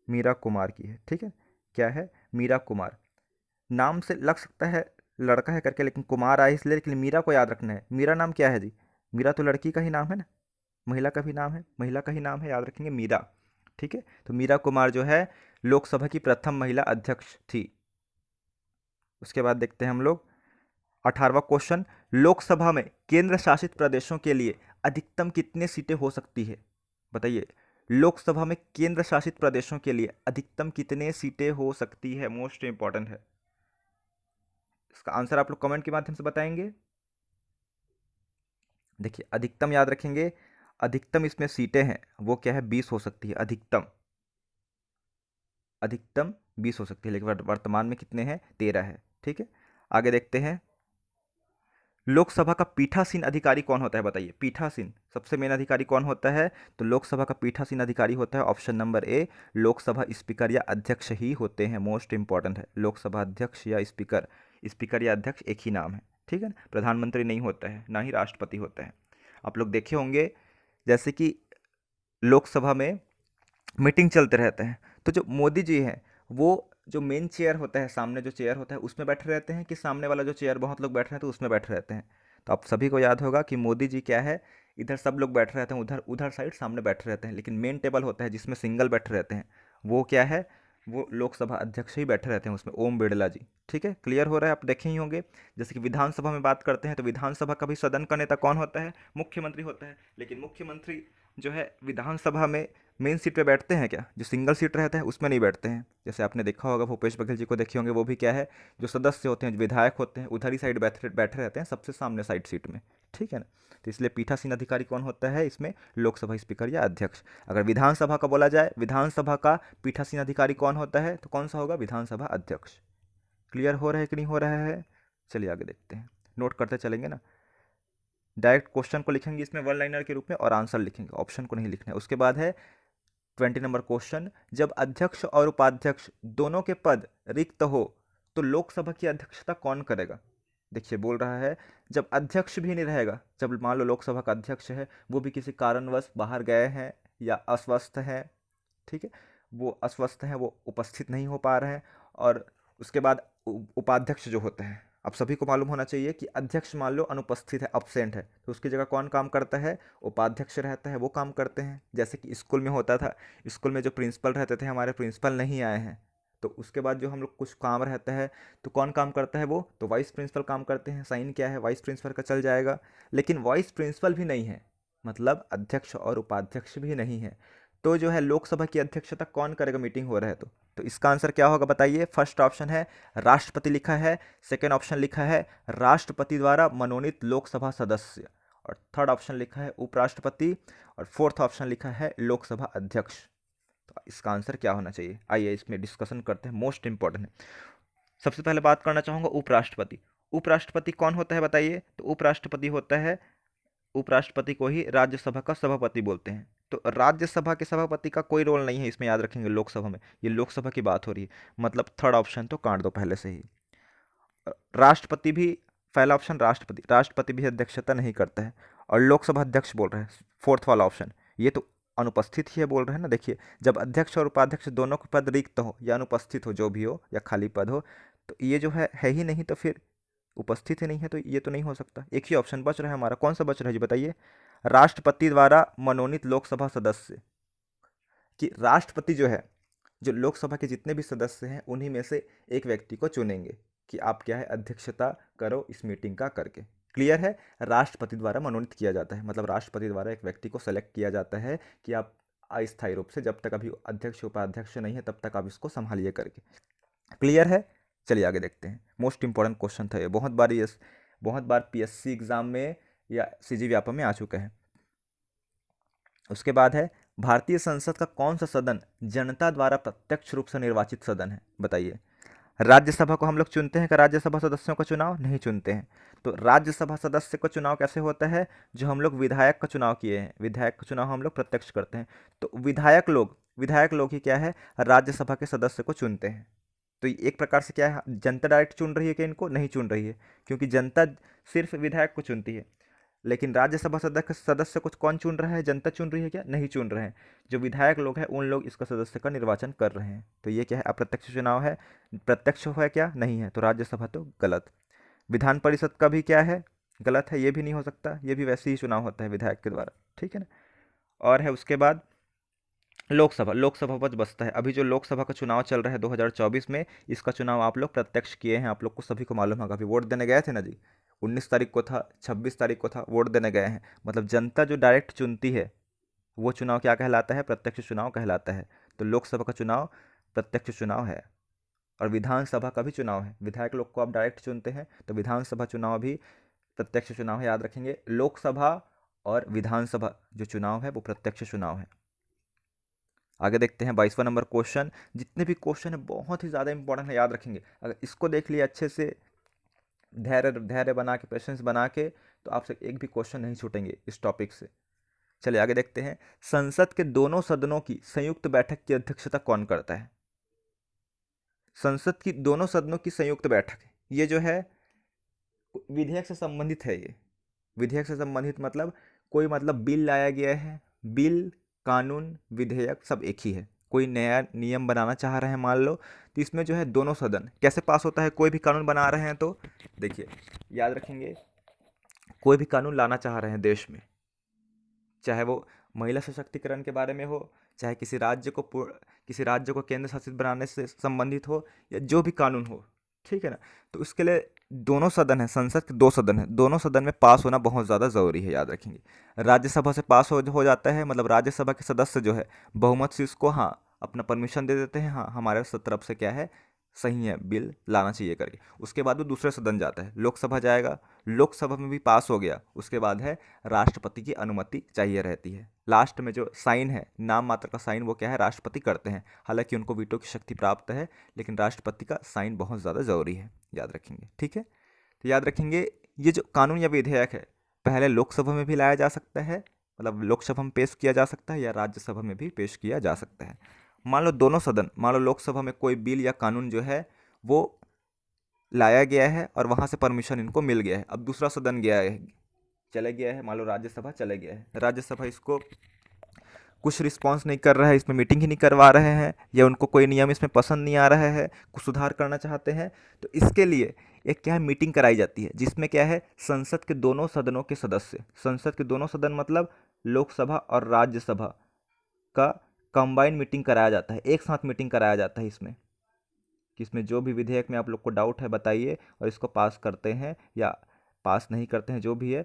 मीरा कुमार की है, ठीक है। क्या है? मीरा कुमार। नाम से लग सकता है लड़का है करके, लेकिन कुमार आया इसलिए, लेकिन मीरा को याद रखना है। मीरा नाम क्या है जी? मीरा तो लड़की का ही नाम है ना, महिला का भी नाम है, महिला का ही नाम है, याद रखेंगे मीरा, ठीक है। तो मीरा कुमार जो है लोकसभा की प्रथम महिला अध्यक्ष थी। उसके बाद देखते हैं हम लोग 18वां क्वेश्चन, लोकसभा में केंद्र शासित प्रदेशों के लिए अधिकतम कितनी सीटें हो सकती है? बताइए, लोकसभा में केंद्र शासित प्रदेशों के लिए अधिकतम कितने सीटें हो सकती है? मोस्ट इंपॉर्टेंट है, इसका आंसर आप लोग कमेंट के माध्यम से बताएंगे। देखिए अधिकतम याद रखेंगे, अधिकतम इसमें सीटें हैं वो क्या है? 20 हो सकती है अधिकतम, अधिकतम 20 हो सकती है, लेकिन वर्तमान में कितने हैं? 13 है, ठीक है। आगे देखते हैं, लोकसभा का पीठासीन अधिकारी कौन होता है? बताइए, पीठासीन सबसे मेन अधिकारी कौन होता है? तो लोकसभा का पीठासीन अधिकारी होता है option number A, Lok Sabha speaker या अध्यक्ष ही होते हैं। मोस्ट इंपॉर्टेंट है, लोकसभा अध्यक्ष या स्पीकर, स्पीकर या अध्यक्ष एक ही नाम है, ठीक है ना। प्रधानमंत्री नहीं होता है, ना ही राष्ट्रपति होता है। आप लोग देखे होंगे जैसे कि लोकसभा में मीटिंग चलते रहते हैं, तो जो मोदी जी हैं वो जो मेन चेयर होता है, सामने जो चेयर होता है उसमें बैठे रहते हैं, कि सामने वाला जो चेयर बहुत लोग बैठ रहे हैं तो उसमें बैठे रहते हैं? तो आप सभी को याद होगा कि मोदी जी क्या है, इधर सब लोग बैठे रहते हैं, उधर उधर साइड सामने बैठे रहते हैं, लेकिन मेन टेबल होता है जिसमें सिंगल बैठे रहते हैं, वो क्या है? वो लोकसभा अध्यक्ष ही बैठे रहते हैं उसमें, ओम बिरला जी, ठीक है। क्लियर हो रहा है? आप देखे ही होंगे। जैसे कि विधानसभा में बात करते हैं तो विधानसभा का भी सदन का नेता कौन होता है? मुख्यमंत्री होता है, लेकिन मुख्यमंत्री जो है विधानसभा में मेन सीट पे बैठते हैं क्या? जो सिंगल सीट रहते हैं उसमें नहीं बैठते हैं। जैसे आपने देखा होगा भूपेश बघेल जी को देखे होंगे, वो भी क्या है, जो सदस्य होते हैं, जो विधायक होते हैं, उधर ही साइड बैठे बैठे रहते हैं, सबसे सामने साइड सीट में, ठीक है ना। तो इसलिए पीठासीन अधिकारी कौन होता है इसमें? लोकसभा स्पीकर या अध्यक्ष। अगर विधानसभा का बोला जाए, विधानसभा का पीठासीन अधिकारी कौन होता है, तो कौन सा होगा? विधानसभा अध्यक्ष। क्लियर हो रहा है कि नहीं हो रहा है? चलिए आगे देखते हैं, नोट करते चलेंगे ना। डायरेक्ट क्वेश्चन को लिखेंगे इसमें वन लाइनर के रूप में और आंसर लिखेंगे, ऑप्शन को नहीं लिखना है। उसके बाद है 20 नंबर क्वेश्चन, जब अध्यक्ष और उपाध्यक्ष दोनों के पद रिक्त हो तो लोकसभा की अध्यक्षता कौन करेगा? देखिए बोल रहा है जब अध्यक्ष भी नहीं रहेगा, जब मान लो लोकसभा का अध्यक्ष है वो भी किसी कारणवश बाहर गए हैं या अस्वस्थ हैं, ठीक है, वो अस्वस्थ हैं, वो उपस्थित नहीं हो पा रहे हैं, और उसके बाद उपाध्यक्ष जो होते हैं, अब सभी को मालूम होना चाहिए कि अध्यक्ष मान लो अनुपस्थित है, अब्सेंट है, तो उसकी जगह कौन काम करता है? उपाध्यक्ष रहता है, वो काम करते हैं। जैसे कि स्कूल में होता था, स्कूल में जो प्रिंसिपल रहते थे, हमारे प्रिंसिपल नहीं आए हैं, तो उसके बाद जो हम लोग कुछ काम रहता है तो कौन काम करता है? वो तो वाइस प्रिंसिपल काम करते हैं। साइन क्या है? वाइस प्रिंसिपल का चल जाएगा। लेकिन वाइस प्रिंसिपल भी नहीं है, मतलब अध्यक्ष और उपाध्यक्ष भी नहीं है, तो जो है लोकसभा की अध्यक्षता कौन करेगा? मीटिंग हो रहा है तो इसका आंसर क्या होगा बताइए? फर्स्ट ऑप्शन है राष्ट्रपति लिखा है, सेकेंड ऑप्शन लिखा है राष्ट्रपति द्वारा मनोनीत लोकसभा सदस्य, और थर्ड ऑप्शन लिखा है उपराष्ट्रपति, और फोर्थ ऑप्शन लिखा है लोकसभा अध्यक्ष। तो इसका आंसर क्या होना चाहिए? आइए इसमें डिस्कशन करते हैं, मोस्ट इंपॉर्टेंट है। सबसे पहले बात करना चाहूँगा उपराष्ट्रपति। उपराष्ट्रपति कौन होता है बताइए? तो उपराष्ट्रपति होता है, उपराष्ट्रपति को ही राज्यसभा का सभापति बोलते हैं। तो राज्यसभा के सभापति का कोई रोल नहीं है इसमें, याद रखेंगे। लोकसभा में, ये लोकसभा की बात हो रही है, मतलब थर्ड ऑप्शन तो काट दो पहले से ही। राष्ट्रपति भी, पहला ऑप्शन राष्ट्रपति, राष्ट्रपति भी अध्यक्षता नहीं करता है, और लोकसभा अध्यक्ष बोल रहे हैं फोर्थ वाला ऑप्शन, ये तो अनुपस्थित ही है बोल रहे हैं ना। देखिए जब अध्यक्ष और उपाध्यक्ष दोनों के पद रिक्त हो या अनुपस्थित हो, जो भी हो, या खाली पद हो, तो ये जो है ही नहीं, तो फिर उपस्थित ही नहीं है, तो ये तो नहीं हो सकता। एक ही ऑप्शन बच रहा है हमारा, कौन सा बच रहा है जी बताइए? राष्ट्रपति द्वारा मनोनीत लोकसभा सदस्य, कि राष्ट्रपति जो है, जो लोकसभा के जितने भी सदस्य हैं उन्हीं में से एक व्यक्ति को चुनेंगे कि आप क्या है अध्यक्षता करो इस मीटिंग का करके। क्लियर है? राष्ट्रपति द्वारा मनोनीत किया जाता है, मतलब राष्ट्रपति द्वारा एक व्यक्ति को सेलेक्ट किया जाता है कि आप अस्थायी रूप से, जब तक अभी अध्यक्ष उपाध्यक्ष नहीं है तब तक आप इसको संभालिए करके। क्लियर है? चलिए आगे देखते हैं। मोस्ट इंपॉर्टेंट क्वेश्चन था ये, बहुत बार पीएससी एग्जाम में या सीजी व्यापम में आ चुका है। उसके बाद है भारतीय संसद का कौन सा सदन जनता द्वारा प्रत्यक्ष रूप से निर्वाचित सदन है, बताइए। राज्यसभा को हम लोग चुनते हैं, क्या राज्यसभा सदस्यों का चुनाव नहीं चुनते हैं। तो राज्यसभा सदस्य का चुनाव कैसे होता है, जो हम लोग विधायक का चुनाव किए हैं, विधायक का चुनाव हम लोग प्रत्यक्ष करते हैं। तो विधायक लोग ही क्या है, राज्यसभा के सदस्य को चुनते हैं। तो ये एक प्रकार से क्या है, जनता डायरेक्ट चुन रही है कि इनको नहीं चुन रही है, क्योंकि जनता सिर्फ विधायक को चुनती है। लेकिन राज्यसभा सदस्य को कौन चुन रहा है, जनता चुन रही है क्या, नहीं चुन रहे हैं। जो विधायक लोग हैं उन लोग इसका सदस्य का निर्वाचन कर रहे हैं। तो ये क्या है, अप्रत्यक्ष चुनाव है। प्रत्यक्ष है क्या, नहीं है, तो राज्यसभा तो गलत। विधान परिषद का भी क्या है, गलत है, ये भी नहीं हो सकता, ये भी वैसे ही चुनाव होता है विधायक के द्वारा, ठीक है ना। और है उसके बाद लोकसभा बच बचता है। अभी जो लोकसभा का चुनाव चल रहा है 2024 में, इसका चुनाव आप लोग प्रत्यक्ष किए हैं, आप लोग को सभी को मालूम होगा। अभी वोट देने गए थे ना जी, 19 तारीख को था, 26 तारीख को था, वोट देने गए हैं। मतलब जनता जो डायरेक्ट चुनती है वो चुनाव क्या कहलाता है, प्रत्यक्ष चुनाव कहलाता है। तो लोकसभा का चुनाव प्रत्यक्ष चुनाव है। और विधानसभा का भी चुनाव है, विधायक लोग को आप डायरेक्ट चुनते हैं, तो विधानसभा चुनाव भी प्रत्यक्ष चुनाव है, याद रखेंगे। लोकसभा और विधानसभा जो चुनाव है वो प्रत्यक्ष चुनाव है। आगे देखते हैं 22वां नंबर क्वेश्चन। जितने भी क्वेश्चन है बहुत ही ज़्यादा इंपॉर्टेंट है, याद रखेंगे। अगर इसको देख लिया अच्छे से, धैर्य धैर्य बना के, पेशेंस बना के, तो आपसे एक भी क्वेश्चन नहीं छूटेंगे इस टॉपिक से। चलिए आगे देखते हैं। संसद के दोनों सदनों की संयुक्त बैठक की अध्यक्षता कौन करता है। संसद की दोनों सदनों की संयुक्त बैठक, ये जो है विधेयक से संबंधित है। ये विधेयक से संबंधित मतलब कोई मतलब बिल लाया गया है, बिल, कानून, विधेयक सब एक ही है। कोई नया नियम बनाना चाह रहे हैं मान लो, तो इसमें जो है दोनों सदन कैसे पास होता है। कोई भी कानून बना रहे हैं तो देखिए, याद रखेंगे, कोई भी कानून लाना चाह रहे हैं देश में, चाहे वो महिला सशक्तिकरण के बारे में हो, चाहे किसी राज्य को केंद्र शासित बनाने से संबंधित हो, या जो भी कानून हो, ठीक है ना। तो उसके लिए दोनों सदन है, संसद के 2 सदन है, दोनों सदन में पास होना बहुत ज़्यादा ज़रूरी है, याद रखेंगे। राज्यसभा से पास हो जाता है, मतलब राज्यसभा के सदस्य जो है बहुमत से इसको हाँ अपना परमिशन दे देते हैं, हाँ हमारे तरफ से क्या है, सही है, बिल लाना चाहिए करके। उसके बाद वो दूसरे सदन जाता है, लोकसभा जाएगा, लोकसभा में भी पास हो गया, उसके बाद है राष्ट्रपति की अनुमति चाहिए रहती है। लास्ट में जो साइन है, नाम मात्र का साइन, वो क्या है, राष्ट्रपति करते हैं। हालांकि उनको वीटो की शक्ति प्राप्त है, लेकिन राष्ट्रपति का साइन बहुत ज़्यादा ज़रूरी है, याद रखेंगे, ठीक है। तो याद रखेंगे, ये जो कानून या विधेयक है, पहले लोकसभा में भी लाया जा सकता है, मतलब लोकसभा में पेश किया जा सकता है, या राज्यसभा में भी पेश किया जा सकता है। मान लो दोनों सदन, मान लो लोकसभा में कोई बिल या कानून जो है वो लाया गया है और वहाँ से परमिशन इनको मिल गया है, अब दूसरा सदन चले गया है, मान लो राज्यसभा चले गया है, राज्यसभा इसको कुछ रिस्पॉन्स नहीं कर रहा है, इसमें मीटिंग ही नहीं करवा रहे हैं, या उनको कोई नियम इसमें पसंद नहीं आ रहा है, कुछ सुधार करना चाहते हैं, तो इसके लिए एक क्या है, मीटिंग कराई जाती है, जिसमें क्या है, संसद के दोनों सदनों के सदस्य, संसद के दोनों सदन मतलब लोकसभा और राज्यसभा का कंबाइंड मीटिंग कराया जाता है, एक साथ मीटिंग कराया जाता है इसमें, कि इसमें जो भी विधेयक में आप लोग को डाउट है बताइए, और इसको पास करते हैं या पास नहीं करते हैं, जो भी है।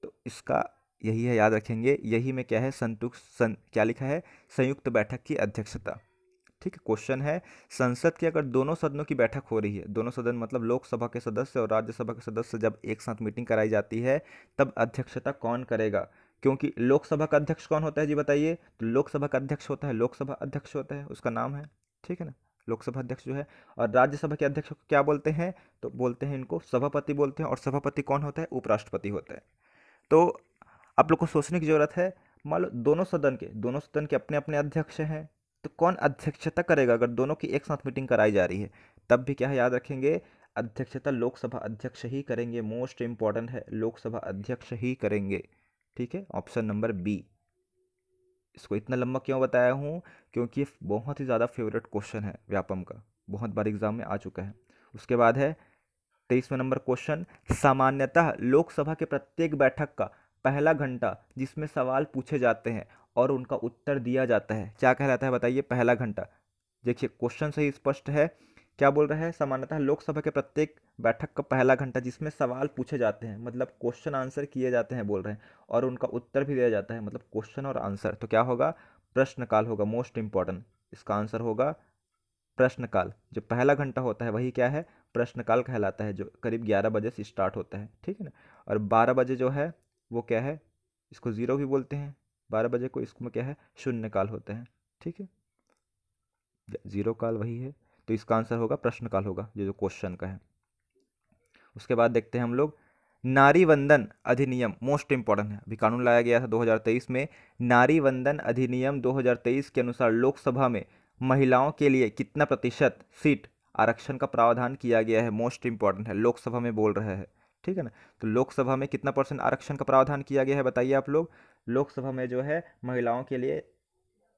तो इसका यही है, याद रखेंगे, यही में क्या है, क्या लिखा है, संयुक्त बैठक की अध्यक्षता, ठीक है। क्वेश्चन है, संसद की अगर दोनों सदनों की बैठक हो रही है, दोनों सदन मतलब लोकसभा के सदस्य और राज्यसभा के सदस्य जब एक साथ मीटिंग कराई जाती है, तब अध्यक्षता कौन करेगा। क्योंकि लोकसभा का अध्यक्ष कौन होता है जी, बताइए। तो लोकसभा का अध्यक्ष होता है, लोकसभा अध्यक्ष होता है, उसका नाम है, ठीक है ना, लोकसभा अध्यक्ष जो है। और राज्यसभा के अध्यक्ष को क्या बोलते हैं, तो बोलते हैं इनको सभापति बोलते हैं, और सभापति कौन होता है, उपराष्ट्रपति होता है। तो आप लोग को सोचने की ज़रूरत है, मान लो दोनों सदन के अपने अपने अध्यक्ष हैं, तो कौन अध्यक्षता करेगा अगर दोनों की एक साथ मीटिंग कराई जा रही है, तब भी क्या है, याद रखेंगे, अध्यक्षता लोकसभा अध्यक्ष ही करेंगे, मोस्ट इंपॉर्टेंट है, लोकसभा अध्यक्ष ही करेंगे, ठीक है। Option number B. इसको इतना लंबा क्यों बताया हूँ, क्योंकि ये बहुत ही ज़्यादा फेवरेट क्वेश्चन है व्यापम का, बहुत बार एग्जाम में आ चुका है। उसके बाद है 23वां नंबर क्वेश्चन, सामान्यतः लोकसभा के प्रत्येक बैठक का पहला घंटा जिसमें सवाल पूछे जाते हैं और उनका उत्तर दिया जाता है, क्या कहलाता है, बताइए। पहला घंटा, देखिए क्वेश्चन से ही स्पष्ट है, क्या बोल रहा है, सामान्यतः लोकसभा के प्रत्येक बैठक का पहला घंटा जिसमें सवाल पूछे जाते हैं, मतलब क्वेश्चन आंसर किए जाते हैं बोल रहे हैं, और उनका उत्तर भी दिया जाता है, मतलब क्वेश्चन और आंसर, तो क्या होगा, प्रश्नकाल होगा, मोस्ट इंपॉर्टेंट। इसका आंसर होगा प्रश्नकाल। जो पहला घंटा होता है वही क्या है, प्रश्नकाल कहलाता है, जो करीब 11 बजे से स्टार्ट होता है, ठीक है ना। और 12 बजे जो है वो क्या है, इसको ज़ीरो भी बोलते हैं, 12 बजे को इसमें क्या है, शून्य काल होते हैं, ठीक है, जीरो काल वही है, तो इसका आंसर होगा प्रश्न काल होगा, जो क्वेश्चन का है। उसके बाद देखते हैं हम लोग नारी वंदन अधिनियम, मोस्ट इंपॉर्टेंट है, अभी कानून लाया गया था 2023 में। नारी वंदन अधिनियम 2023 के अनुसार लोकसभा में महिलाओं के लिए कितना प्रतिशत सीट आरक्षण का प्रावधान किया गया है, मोस्ट इंपॉर्टेंट है, लोकसभा में बोल रहे हैं, ठीक है ना। तो लोकसभा में कितना % आरक्षण का प्रावधान किया गया है, बताइए आप लोग। लोकसभा में जो है महिलाओं के लिए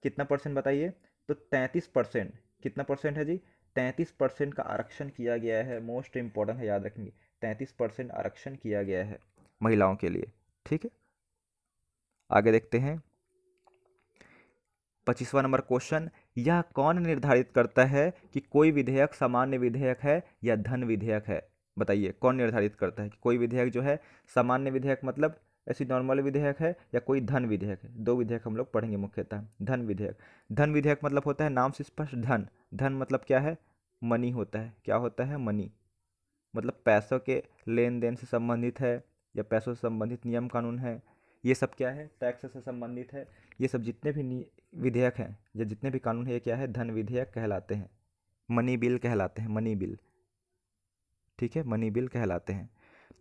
कितना % बताइए, तो 33%। कितना % है जी, 33% का आरक्षण किया गया है, मोस्ट इंपॉर्टेंट है, याद रखेंगे, 33% आरक्षण किया गया है महिलाओं के लिए, ठीक है। आगे देखते हैं 25वां नंबर क्वेश्चन, यह कौन निर्धारित करता है कि कोई विधेयक सामान्य विधेयक है या धन विधेयक है, बताइए कौन निर्धारित करता है कि कोई विधेयक जो है सामान्य विधेयक मतलब ऐसी नॉर्मल विधेयक है या कोई धन विधेयक है। दो विधेयक हम लोग पढ़ेंगे मुख्यतः। धन विधेयक, धन विधेयक मतलब होता है नाम से स्पष्ट धन, धन मतलब क्या है, मनी होता है, क्या होता है, मनी, मतलब पैसों के लेन देन से संबंधित है या पैसों से संबंधित नियम कानून है, ये सब क्या है, टैक्स से संबंधित है। ये सब जितने भी विधेयक हैं या जितने भी कानून है, ये क्या है, धन विधेयक कहलाते हैं, मनी बिल कहलाते हैं, मनी बिल, ठीक है, मनी बिल कहलाते हैं।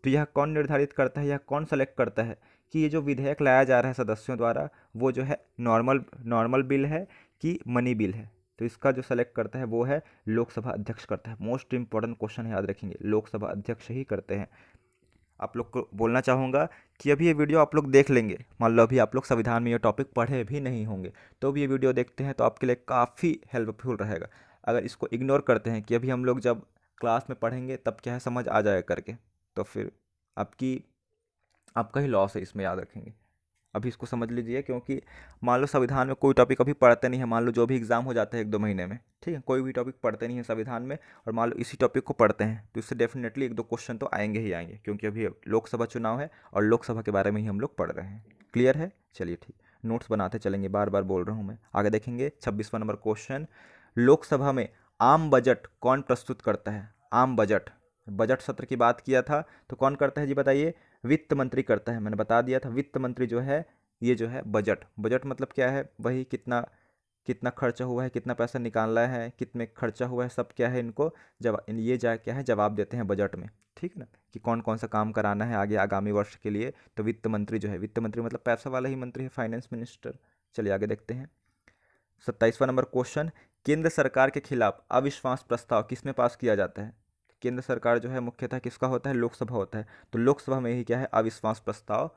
तो यह कौन निर्धारित करता है, यह कौन सेलेक्ट करता है कि ये जो विधेयक लाया जा रहा है सदस्यों द्वारा, वो जो है नॉर्मल बिल है कि मनी बिल है। तो इसका जो सेलेक्ट करता है वो है लोकसभा अध्यक्ष करता है। मोस्ट इंपॉर्टेंट क्वेश्चन है, याद रखेंगे, लोकसभा अध्यक्ष ही करते हैं। आप लोग को बोलना चाहूँगा कि अभी ये वीडियो आप लोग देख लेंगे, मान लो अभी आप लोग संविधान में ये टॉपिक पढ़े भी नहीं होंगे, तो भी ये वीडियो देखते हैं तो आपके लिए काफ़ी हेल्पफुल रहेगा। अगर इसको इग्नोर करते हैं कि अभी हम लोग जब क्लास में पढ़ेंगे तब क्या है समझ आ जाएगा करके, तो फिर आपका ही लॉस है इसमें, याद रखेंगे। अभी इसको समझ लीजिए, क्योंकि मान लो संविधान में कोई टॉपिक अभी पढ़ते नहीं है, मान लो जो भी एग्जाम हो जाता है 1-2 महीने में, ठीक है, कोई भी टॉपिक पढ़ते नहीं है संविधान में, और मान लो इसी टॉपिक को पढ़ते हैं तो इससे डेफिनेटली 1-2 क्वेश्चन तो आएंगे ही आएंगे, क्योंकि अभी लोकसभा चुनाव है और लोकसभा के बारे में ही हम लोग पढ़ रहे हैं। क्लियर है, चलिए ठीक, नोट्स बनाते चलेंगे, बार बार बोल रहा हूँ मैं। आगे देखेंगे 26वां नंबर क्वेश्चन, लोकसभा में आम बजट कौन प्रस्तुत करता है, आम बजट, बजट सत्र की बात किया था तो कौन करता है जी, बताइए, वित्त मंत्री करता है, मैंने बता दिया था, वित्त मंत्री जो है ये जो है बजट, बजट मतलब क्या है, वही कितना कितना खर्चा हुआ है, कितना पैसा निकालना है, कितने खर्चा हुआ है, सब क्या है इनको जब ये जा क्या है जवाब देते हैं बजट में, ठीक है ना, कि कौन कौन सा काम कराना है आगे आगामी वर्ष के लिए। तो वित्त मंत्री जो है, वित्त मंत्री मतलब पैसा वाला ही मंत्री है, फाइनेंस मिनिस्टर। चलिए आगे देखते हैं 27वां नंबर क्वेश्चन, केंद्र सरकार के खिलाफ अविश्वास प्रस्ताव किसमें पास किया जाता है। केंद्र सरकार जो है मुख्यतः किसका होता है, लोकसभा होता है, तो लोकसभा में ही क्या है अविश्वास प्रस्ताव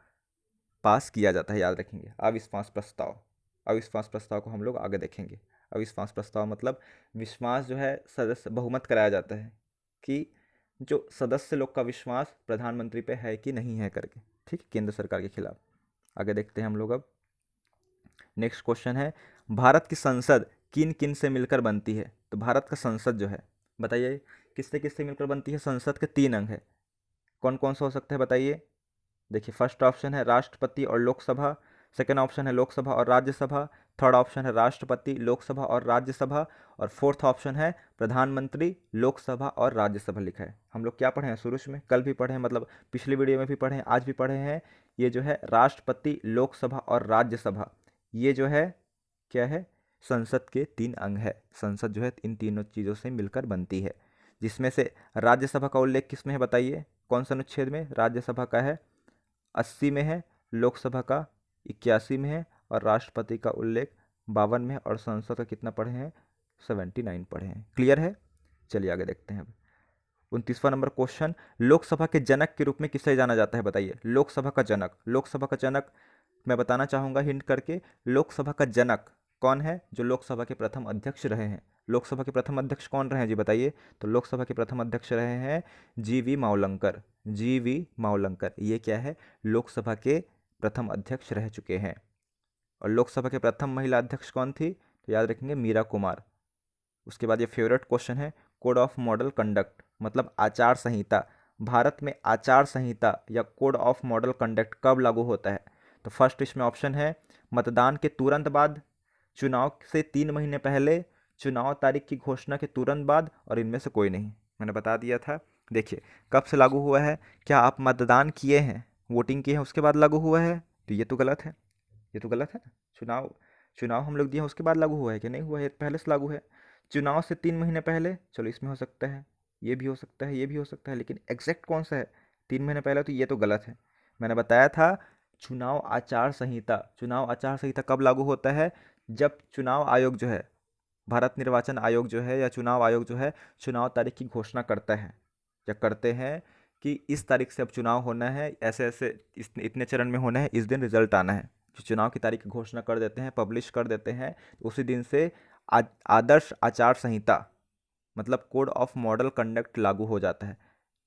पास किया जाता है, याद रखेंगे, अविश्वास प्रस्ताव। अविश्वास प्रस्ताव को हम लोग आगे देखेंगे। अविश्वास प्रस्ताव मतलब विश्वास जो है सदस्य बहुमत कराया जाता है कि जो सदस्य लोग का विश्वास प्रधानमंत्री पे है कि नहीं है करके, ठीक, केंद्र सरकार के खिलाफ। आगे देखते हैं हम लोग अब नेक्स्ट क्वेश्चन है, भारत की संसद किन किन से मिलकर बनती है। तो भारत का संसद जो है बताइए किससे किससे मिलकर बनती है, संसद के 3 अंग है, कौन कौन सा हो सकता है बताइए। देखिए फर्स्ट ऑप्शन है राष्ट्रपति और लोकसभा, सेकेंड ऑप्शन है लोकसभा और राज्यसभा, थर्ड ऑप्शन है राष्ट्रपति लोकसभा और राज्यसभा, और फोर्थ ऑप्शन है प्रधानमंत्री लोकसभा और राज्यसभा। लिखा है, हम लोग क्या पढ़े हैं शुरू में, कल भी पढ़े हैं, मतलब पिछली वीडियो में भी पढ़े हैं, आज भी पढ़े हैं, ये जो है राष्ट्रपति लोकसभा और राज्यसभा, ये जो है क्या है, संसद के 3 अंग है। संसद जो है इन तीनों चीज़ों से मिलकर बनती है, जिसमें से राज्यसभा का उल्लेख किस में है बताइए, कौन सा अनुच्छेद में, राज्यसभा का है 80 में है, लोकसभा का 81 में है, और राष्ट्रपति का उल्लेख 52 में है, और संसद का कितना पढ़े हैं 79 पढ़े हैं। क्लियर है, चलिए आगे देखते हैं अब 29वां नंबर क्वेश्चन, लोकसभा के जनक के रूप में किसे जाना जाता है बताइए। लोकसभा का जनक, लोकसभा का जनक मैं बताना चाहूँगा हिंट करके, लोकसभा का जनक कौन है, जो लोकसभा के प्रथम अध्यक्ष रहे हैं। लोकसभा के प्रथम अध्यक्ष कौन रहे हैं जी बताइए, तो लोकसभा के प्रथम अध्यक्ष रहे हैं GV मावलंकर। GV मावलंकर ये क्या है, लोकसभा के प्रथम अध्यक्ष रह चुके हैं। और लोकसभा के प्रथम महिला अध्यक्ष कौन थी, तो याद रखेंगे मीरा कुमार। उसके बाद ये फेवरेट क्वेश्चन है, कोड ऑफ मॉडल कंडक्ट मतलब आचार संहिता, भारत में आचार संहिता या कोड ऑफ मॉडल कंडक्ट कब लागू होता है। तो फर्स्ट इसमें ऑप्शन है मतदान के तुरंत बाद, चुनाव से 3 महीने पहले, चुनाव तारीख की घोषणा के तुरंत बाद, और इनमें से कोई नहीं। मैंने बता दिया था, देखिए कब से लागू हुआ है, क्या आप मतदान किए हैं, वोटिंग किए हैं उसके बाद लागू हुआ है, तो ये तो गलत है। ये तो गलत है ना। चुनाव चुनाव हम लोग दिए हैं, उसके बाद लागू हुआ है कि नहीं हुआ है, पहले से लागू है। चुनाव से 3 महीने पहले, चलो इसमें हो सकता है, ये भी हो सकता है, ये भी हो सकता है, लेकिन एग्जैक्ट कौन सा है? 3 महीने पहले, तो ये तो गलत है। मैंने बताया था चुनाव आचार संहिता कब लागू होता है? जब चुनाव आयोग जो है, भारत निर्वाचन आयोग जो है या चुनाव आयोग जो है, चुनाव तारीख की घोषणा करता है या करते हैं कि इस तारीख से अब चुनाव होना है, ऐसे ऐसे इतने चरण में होना है, इस दिन रिजल्ट आना है। जो चुनाव की तारीख की घोषणा कर देते हैं, पब्लिश कर देते हैं, तो उसी दिन से आदर्श आचार संहिता मतलब कोड ऑफ मॉडल कंडक्ट लागू हो जाता है।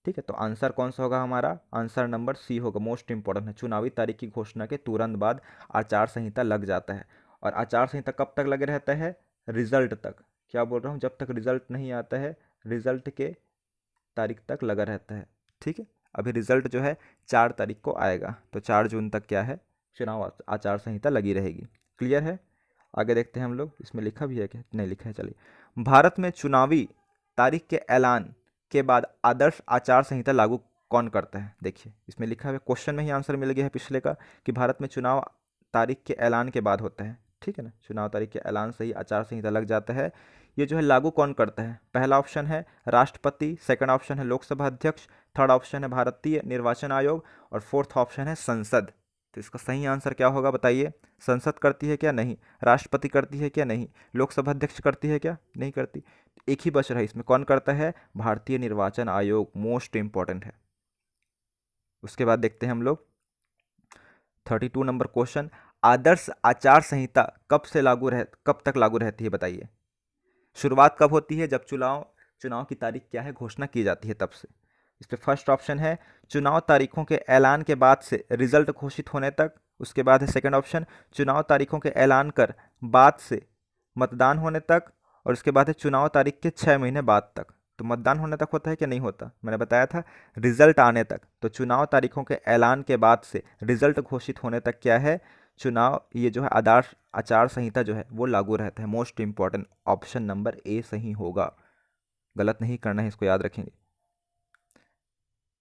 ठीक है, तो आंसर कौन सा होगा हमारा? आंसर नंबर सी होगा, मोस्ट इंपॉर्टेंट है। चुनावी तारीख की घोषणा के तुरंत बाद आचार संहिता लग जाता है। और आचार संहिता कब तक लगे रहता है? रिजल्ट तक। क्या बोल रहा हूँ? जब तक रिजल्ट नहीं आता है, रिजल्ट के तारीख तक लगा रहता है। ठीक है, अभी रिजल्ट जो है 4 तारीख को आएगा, तो 4 जून तक क्या है? चुनाव आचार संहिता लगी रहेगी। क्लियर है? आगे देखते हैं हम लोग, इसमें लिखा भी है कि नहीं लिखा है, चलिए। भारत में चुनावी तारीख के ऐलान के बाद आदर्श आचार संहिता लागू कौन करता है? देखिए इसमें लिखा है, क्वेश्चन में ही आंसर मिल गया है पिछले का, कि भारत में चुनाव तारीख के ऐलान के बाद होता है। ठीक है ना, चुनाव तारीख के ऐलान से ही आचार संहिता लग जाता है। ये जो है लागू कौन करता है? पहला ऑप्शन है राष्ट्रपति, सेकंड ऑप्शन है लोकसभा अध्यक्ष, थर्ड ऑप्शन है भारतीय निर्वाचन आयोग, और फोर्थ ऑप्शन है संसद। तो इसका सही आंसर क्या होगा बताइए? संसद करती है क्या? नहीं। राष्ट्रपति करती है क्या? नहीं। लोकसभा अध्यक्ष करती है क्या? नहीं करती। एक ही बच रहा है इसमें, कौन करता है? भारतीय निर्वाचन आयोग, मोस्ट इंपॉर्टेंट है। उसके बाद देखते हैं हम लोग 32 नंबर क्वेश्चन, आदर्श आचार संहिता कब तक लागू रहती है बताइए? शुरुआत कब होती है? जब चुनाव की तारीख क्या है, घोषणा की जाती है, तब से। इस पे फर्स्ट ऑप्शन है चुनाव तारीखों के ऐलान के बाद से रिजल्ट घोषित होने तक। उसके बाद है सेकंड ऑप्शन चुनाव तारीखों के ऐलान कर बाद से मतदान होने तक। और उसके बाद है चुनाव तारीख के 6 महीने बाद तक। तो मतदान होने तक होता है कि नहीं होता? मैंने बताया था रिजल्ट आने तक। तो चुनाव तारीखों के ऐलान के बाद से रिजल्ट घोषित होने तक क्या है? चुनाव, ये जो है आदर्श आचार संहिता जो है वो लागू रहता है। Most important option number A सही होगा, गलत नहीं करना है, इसको याद रखेंगे।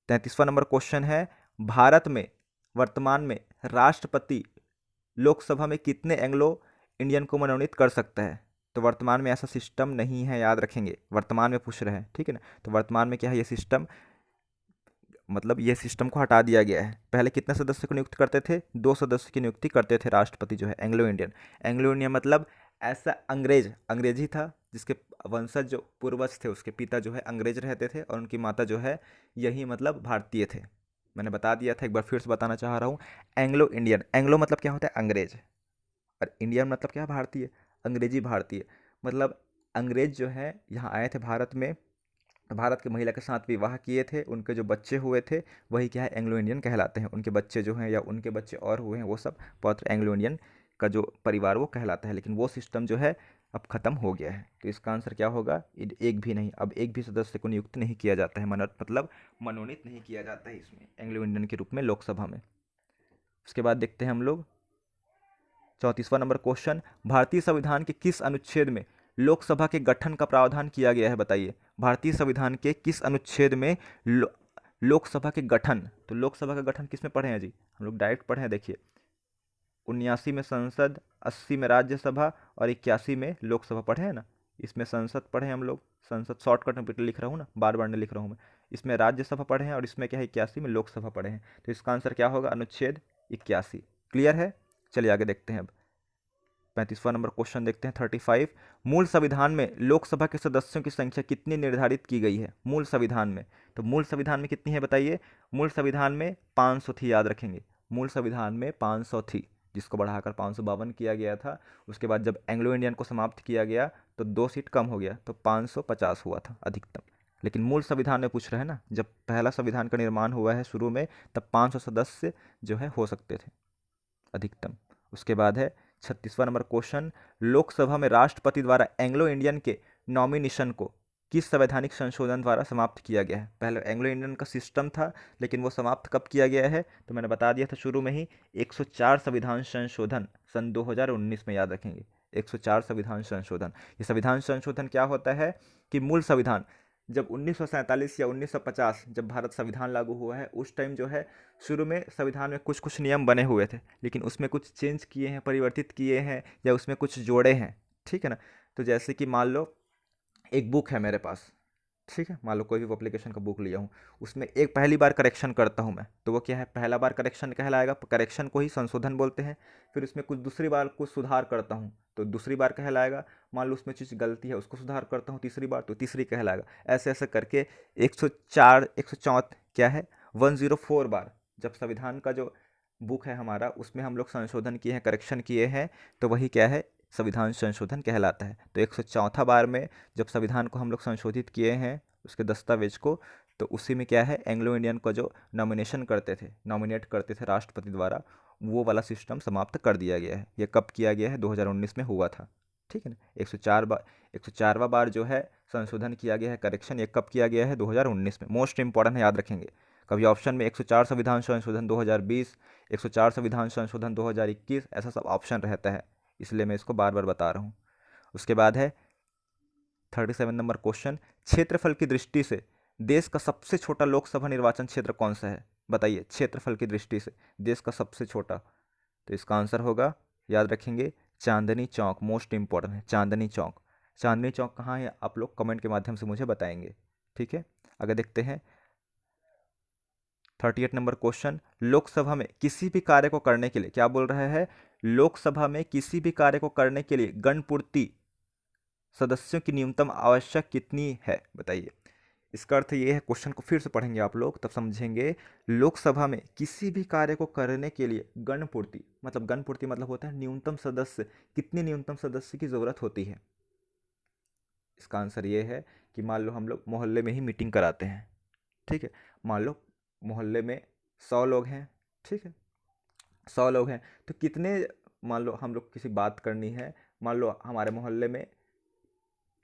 33वां नंबर क्वेश्चन है, भारत में वर्तमान में राष्ट्रपति लोकसभा में कितने एंग्लो इंडियन को मनोनीत कर सकता है? तो वर्तमान में ऐसा सिस्टम नहीं है, याद रखेंगे, वर्तमान में पूछ रहे हैं। ठीक है ना, तो वर्तमान में क्या है? ये सिस्टम, मतलब ये सिस्टम को हटा दिया गया है। पहले कितने सदस्य को नियुक्त करते थे? 2 सदस्य की नियुक्ति करते थे राष्ट्रपति जो है, एंग्लो इंडियन मतलब ऐसा अंग्रेजी था जिसके वंशज जो पूर्वज थे, उसके पिता जो है अंग्रेज रहते थे और उनकी माता जो है यही मतलब भारतीय थे। मैंने बता दिया था, एक बार फिर से बताना चाह रहा हूँ। एंग्लो मतलब क्या होता है? अंग्रेज। और इंडियन मतलब क्या? भारतीय। अंग्रेजी भारतीय मतलब अंग्रेज जो है यहाँ आए थे भारत में, भारत की महिला के साथ विवाह किए थे, उनके जो बच्चे हुए थे वही क्या है? एंग्लो इंडियन कहलाते हैं। उनके बच्चे जो हैं या उनके बच्चे और हुए हैं, वो सब पौत्र एंग्लो इंडियन का जो परिवार वो कहलाता है। लेकिन वो सिस्टम जो है अब ख़त्म हो गया है। तो इसका आंसर क्या होगा? एक भी नहीं, अब एक भी सदस्य को नियुक्त नहीं किया जाता है, मतलब मनोनीत नहीं किया जाता है इसमें एंग्लो इंडियन के रूप में लोकसभा में। उसके बाद देखते हैं हम लोग 34वां नंबर क्वेश्चन, भारतीय संविधान के किस अनुच्छेद में लोकसभा के गठन का प्रावधान किया गया है बताइए? भारतीय संविधान के किस अनुच्छेद में लोकसभा के गठन, तो लोकसभा का गठन किस में पढ़े हैं जी? हम लोग डायरेक्ट पढ़े हैं, देखिए 79 में संसद, 80 में राज्यसभा और 81 में लोकसभा पढ़े हैं ना। इसमें संसद पढ़े हैं हम लोग, संसद शॉर्टकट में लिख रहा हूँ ना, बार बार नहीं लिख रहा हूँ मैं। इसमें राज्यसभा पढ़े हैं और इसमें क्या है 81 में लोकसभा पढ़े हैं। तो इसका आंसर क्या होगा? अनुच्छेद 81। क्लियर है? चलिए आगे देखते हैं अब 35वां नंबर क्वेश्चन देखते हैं 35। मूल संविधान में लोकसभा के सदस्यों की संख्या कितनी निर्धारित की गई है? मूल संविधान में, तो मूल संविधान में कितनी है बताइए? मूल संविधान में 500 थी, याद रखेंगे। मूल संविधान में 500 थी, जिसको बढ़ाकर 552 किया गया था। उसके बाद जब एंग्लो इंडियन को समाप्त किया गया तो 2 सीट कम हो गया, तो 550 हुआ था अधिकतम। लेकिन मूल संविधान में पूछ रहे हैं ना, जब पहला संविधान का निर्माण हुआ है शुरू में, तब 500 सदस्य जो है हो सकते थे अधिकतम। उसके बाद है 36वां नंबर क्वेश्चन, लोकसभा में राष्ट्रपति द्वारा एंग्लो इंडियन के नॉमिनेशन को किस संवैधानिक संशोधन द्वारा समाप्त किया गया है? पहले एंग्लो इंडियन का सिस्टम था, लेकिन वो समाप्त कब किया गया है? तो मैंने बता दिया था शुरू में ही, 104 संविधान संशोधन सन 2019 में, याद रखेंगे 104 संविधान संशोधन। ये संविधान संशोधन क्या होता है कि मूल संविधान जब 1947 या 1950 जब भारत संविधान लागू हुआ है, उस टाइम जो है शुरू में संविधान में कुछ कुछ नियम बने हुए थे, लेकिन उसमें कुछ चेंज किए हैं, परिवर्तित किए हैं या उसमें कुछ जोड़े हैं, ठीक है ना। तो जैसे कि मान लो एक बुक है मेरे पास, ठीक है, मान लो कोई भी पब्लिकेशन का बुक लिया हूँ, उसमें एक पहली बार करेक्शन करता हूँ मैं, तो वो क्या है, पहला बार करेक्शन कहलाएगा, करेक्शन को ही संशोधन बोलते हैं। फिर उसमें कुछ दूसरी बार कुछ सुधार करता हूँ तो दूसरी बार कहलाएगा। मान लो उसमें चीज़ गलती है, उसको सुधार करता हूँ तीसरी बार तो तीसरी कहलाएगा। ऐसे ऐसे करके 104 104 क्या है 104 बार जब संविधान का जो बुक है हमारा उसमें हम लोग संशोधन किए हैं, करेक्शन किए हैं, तो वही क्या है संविधान संशोधन कहलाता है। तो 104 बार में जब संविधान को हम लोग संशोधित किए हैं उसके दस्तावेज को, तो उसी में क्या है एंग्लो इंडियन को जो नॉमिनेशन करते थे, नॉमिनेट करते थे राष्ट्रपति द्वारा, वो वाला सिस्टम समाप्त कर दिया गया है। ये कब किया गया है, 2019 में हुआ था, ठीक है ना। 104 बार 104वां बार जो है संशोधन किया गया है, करेक्शन, ये कब किया गया है, 2019 में। मोस्ट इंपॉर्टेंट है, याद रखेंगे। कभी ऑप्शन में 104 संविधान संशोधन 2020, 104 संविधान संशोधन 2021, ऐसा सब ऑप्शन रहता है, इसलिए मैं इसको बार बार बता रहा हूँ। उसके बाद है 37 नंबर क्वेश्चन, क्षेत्रफल की दृष्टि से देश का सबसे छोटा लोकसभा निर्वाचन क्षेत्र कौन सा है, बताइए। क्षेत्रफल की दृष्टि से देश का सबसे छोटा, तो इसका आंसर होगा, याद रखेंगे, चांदनी चौक। मोस्ट इंपॉर्टेंट है चांदनी चौक। चांदनी चौक कहाँ है, आप लोग कमेंट के माध्यम से मुझे बताएंगे, ठीक है। आगे देखते हैं 38 नंबर क्वेश्चन, लोकसभा में किसी भी कार्य को करने के लिए, क्या बोल रहा है, लोकसभा में किसी भी कार्य को करने के लिए गणपूर्ति सदस्यों की न्यूनतम आवश्यक कितनी है, बताइए। इसका अर्थ ये है, क्वेश्चन को फिर से पढ़ेंगे आप लोग तब समझेंगे। लोकसभा में किसी भी कार्य को करने के लिए गणपूर्ति मतलब होता है न्यूनतम सदस्य, कितने न्यूनतम सदस्य की जरूरत होती है। इसका आंसर ये है कि मान लो हम लोग मोहल्ले में ही मीटिंग कराते हैं, ठीक है। मान लो मोहल्ले में 100 लोग हैं, ठीक है, 100 लोग हैं, तो कितने, मान लो हम लोग किसी बात करनी है, मान लो हमारे मोहल्ले में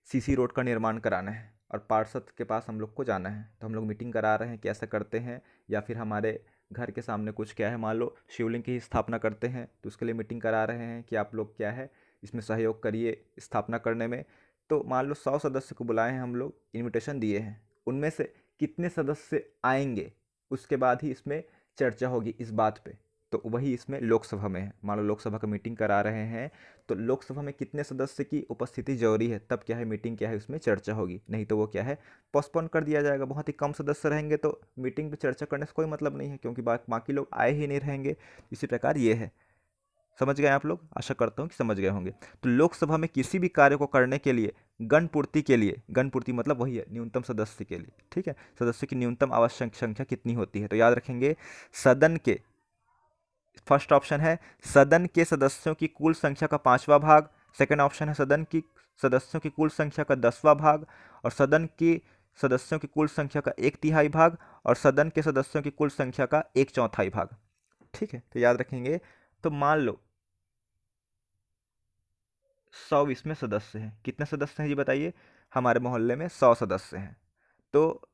सीसी रोड का निर्माण कराना है और पार्षद के पास हम लोग को जाना है, तो हम लोग मीटिंग करा रहे हैं कैसे करते हैं। या फिर हमारे घर के सामने कुछ क्या है, मान लो शिवलिंग की स्थापना करते हैं, तो उसके लिए मीटिंग करा रहे हैं कि आप लोग क्या है इसमें सहयोग करिए स्थापना करने में। तो मान लो 100 सदस्य को बुलाए हैं हम लोग, इनविटेशन दिए हैं, उनमें से कितने सदस्य आएंगे उसके बाद ही इसमें चर्चा होगी इस बात पे। तो वही इसमें लोकसभा में है, मान लो लोकसभा का मीटिंग करा रहे हैं, तो लोकसभा में कितने सदस्य की उपस्थिति जरूरी है, तब क्या है मीटिंग क्या है उसमें चर्चा होगी, नहीं तो वो क्या है पोस्टपोन कर दिया जाएगा। बहुत ही कम सदस्य रहेंगे तो मीटिंग पे चर्चा करने से कोई मतलब नहीं है, क्योंकि बाकी लोग आए ही नहीं रहेंगे। इसी प्रकार ये है, समझ गए आप लोग, आशा करता हूँ कि समझ गए होंगे। तो लोकसभा में किसी भी कार्य को करने के लिए गणपूर्ति के लिए, गणपूर्ति मतलब वही है न्यूनतम सदस्य के लिए, ठीक है, सदस्य की न्यूनतम आवश्यक संख्या कितनी होती है, तो याद रखेंगे सदन के, फर्स्ट ऑप्शन है सदन के सदस्यों की कुल संख्या का 5वां भाग, सेकंड ऑप्शन है सदन की सदस्यों की कुल संख्या का 10वां भाग, और सदन की सदस्यों की कुल संख्या का 1/3 भाग, और सदन के सदस्यों की कुल संख्या का 1/4 भाग, ठीक है। तो याद रखेंगे, तो मान लो 100 इसमें सदस्य हैं, कितने सदस्य हैं जी बताइए, हमारे मोहल्ले में 100 सदस्य हैं, तो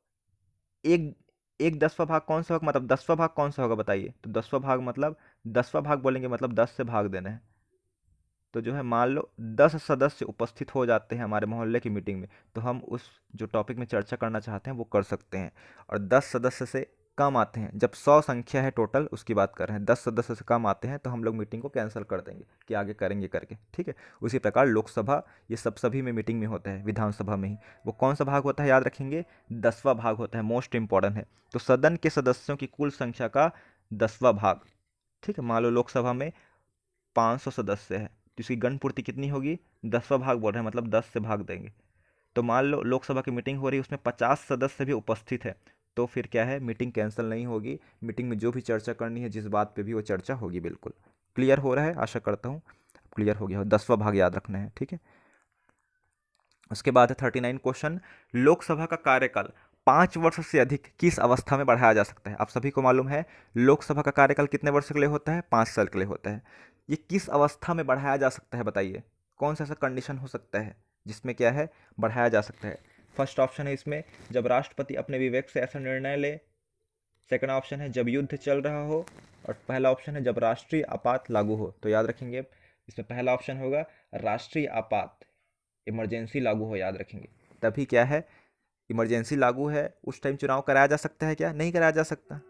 एक एक 10वां भाग कौन सा होगा, मतलब 10वां भाग कौन सा होगा बताइए। तो 10वां भाग मतलब 10वां भाग बोलेंगे मतलब 10 से भाग देना है, तो जो है मान लो 10 सदस्य उपस्थित हो जाते हैं हमारे मोहल्ले की मीटिंग में, तो हम उस जो टॉपिक में चर्चा करना चाहते हैं वो कर सकते हैं। और 10 सदस्य से कम आते हैं, जब 100 संख्या है टोटल उसकी बात कर रहे हैं, 10 सदस्य से कम आते हैं तो हम लोग मीटिंग को कैंसिल कर देंगे कि आगे करेंगे करके, ठीक है। उसी प्रकार लोकसभा ये सब सभी में मीटिंग में होता है, विधानसभा में ही वो कौन सा भाग होता है, याद रखेंगे 10वां भाग होता है, मोस्ट इंपॉर्टेंट है। तो सदन के सदस्यों की कुल संख्या का 10वां भाग, ठीक है। मान लो लोकसभा में 500 सदस्य है, तो इसकी गणपूर्ति कितनी होगी, 10वां भाग बोल रहे हैं मतलब 10 से भाग देंगे। तो मान लो लोकसभा की मीटिंग हो रही है उसमें 50 सदस्य भी उपस्थित है, तो फिर क्या है मीटिंग कैंसिल नहीं होगी, मीटिंग में जो भी चर्चा करनी है जिस बात पे भी वो चर्चा होगी। बिल्कुल क्लियर हो रहा है, आशा करता हूँ क्लियर हो गया हो। 10वां भाग याद रखना है, ठीक है। उसके बाद है 39 क्वेश्चन, लोकसभा का कार्यकाल 5 वर्ष से अधिक किस अवस्था में बढ़ाया जा सकता है। आप सभी को मालूम है लोकसभा का कार्यकाल कितने वर्ष के लिए होता है, 5 साल के लिए होता है। ये किस अवस्था में बढ़ाया जा सकता है बताइए, कौन सा ऐसा कंडीशन हो सकता है जिसमें क्या है बढ़ाया जा सकता है। फर्स्ट ऑप्शन है इसमें जब राष्ट्रपति अपने विवेक से ऐसा निर्णय ले, सेकंड ऑप्शन है जब युद्ध चल रहा हो, और पहला ऑप्शन है जब राष्ट्रीय आपात लागू हो। तो याद रखेंगे इसमें पहला ऑप्शन होगा राष्ट्रीय आपात, इमरजेंसी लागू हो, याद रखेंगे, तभी क्या है इमरजेंसी लागू है, उस टाइम चुनाव कराया जा सकता है क्या? नहीं कराया जा सकता।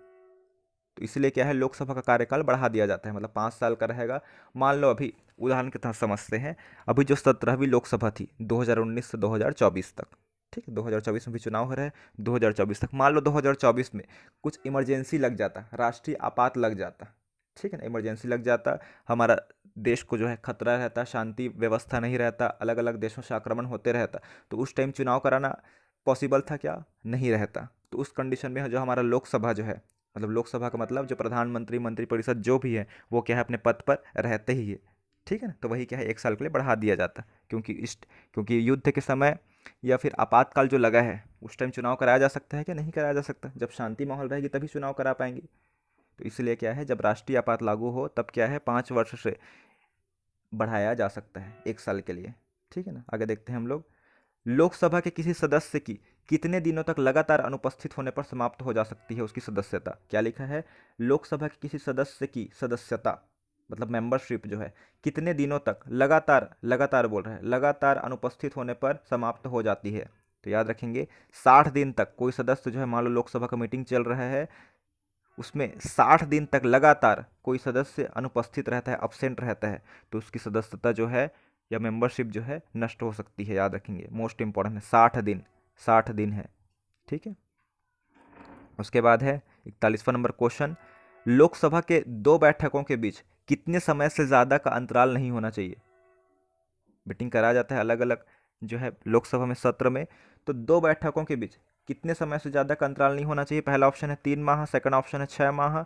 तो इसलिए क्या है, लोकसभा का कार्यकाल बढ़ा दिया जाता है, मतलब 5 साल का रहेगा। मान लो अभी उदाहरण के तहत समझते हैं, अभी जो 17वीं लोकसभा थी 2019 से 2024 तक, ठीक है, 2024 में भी चुनाव हो रहा है, 2024 तक। मान लो 2024 में कुछ इमरजेंसी लग जाता, राष्ट्रीय आपात लग जाता, ठीक है ना, इमरजेंसी लग जाता, हमारा देश को जो है खतरा रहता, शांति व्यवस्था नहीं रहता, अलग अलग देशों से आक्रमण होते रहता, तो उस टाइम चुनाव कराना पॉसिबल था क्या? नहीं रहता। तो उस कंडीशन में जो हमारा लोकसभा जो है, मतलब लोकसभा का मतलब जो प्रधानमंत्री, मंत्रिपरिषद जो भी है, वो क्या है, अपने पद पर रहते ही है, ठीक है ना। तो वही क्या है, 1 साल के लिए बढ़ा दिया जाता, क्योंकि युद्ध के समय या फिर आपातकाल जो लगा है, उस टाइम चुनाव कराया जा सकता है क्या? नहीं कराया जा सकता। जब शांति माहौल रहेगी तभी चुनाव करा पाएंगे। तो इसलिए क्या है, जब राष्ट्रीय आपात लागू हो तब क्या है, 5 वर्ष से बढ़ाया जा सकता है 1 साल के लिए, ठीक है ना। आगे देखते हैं हम लोग, लोकसभा के किसी सदस्य की कितने दिनों तक लगातार अनुपस्थित होने पर समाप्त हो जा सकती है उसकी सदस्यता? क्या लिखा है, लोकसभा के किसी सदस्य की सदस्यता मतलब मेंबरशिप जो है कितने दिनों तक लगातार, लगातार बोल रहे हैं, लगातार अनुपस्थित होने पर समाप्त हो जाती है? तो याद रखेंगे 60 दिन तक कोई सदस्य जो है, मान लो लोकसभा का मीटिंग चल रहा है, उसमें 60 दिन तक लगातार कोई सदस्य अनुपस्थित रहता है, अब्सेंट रहता है, तो उसकी सदस्यता जो है या मेंबरशिप जो है नष्ट हो सकती है। याद रखेंगे, मोस्ट इंपॉर्टेंट है, 60 दिन, 60 दिन है, ठीक है। उसके बाद है 41वां नंबर क्वेश्चन, लोकसभा के 2 बैठकों के बीच कितने समय से ज़्यादा का अंतराल नहीं होना चाहिए? मीटिंग कराया जाता है अलग अलग जो है लोकसभा में सत्र में, तो 2 बैठकों के बीच कितने समय से ज़्यादा का अंतराल नहीं होना चाहिए? पहला ऑप्शन है 3 माह, सेकंड ऑप्शन है 6 माह,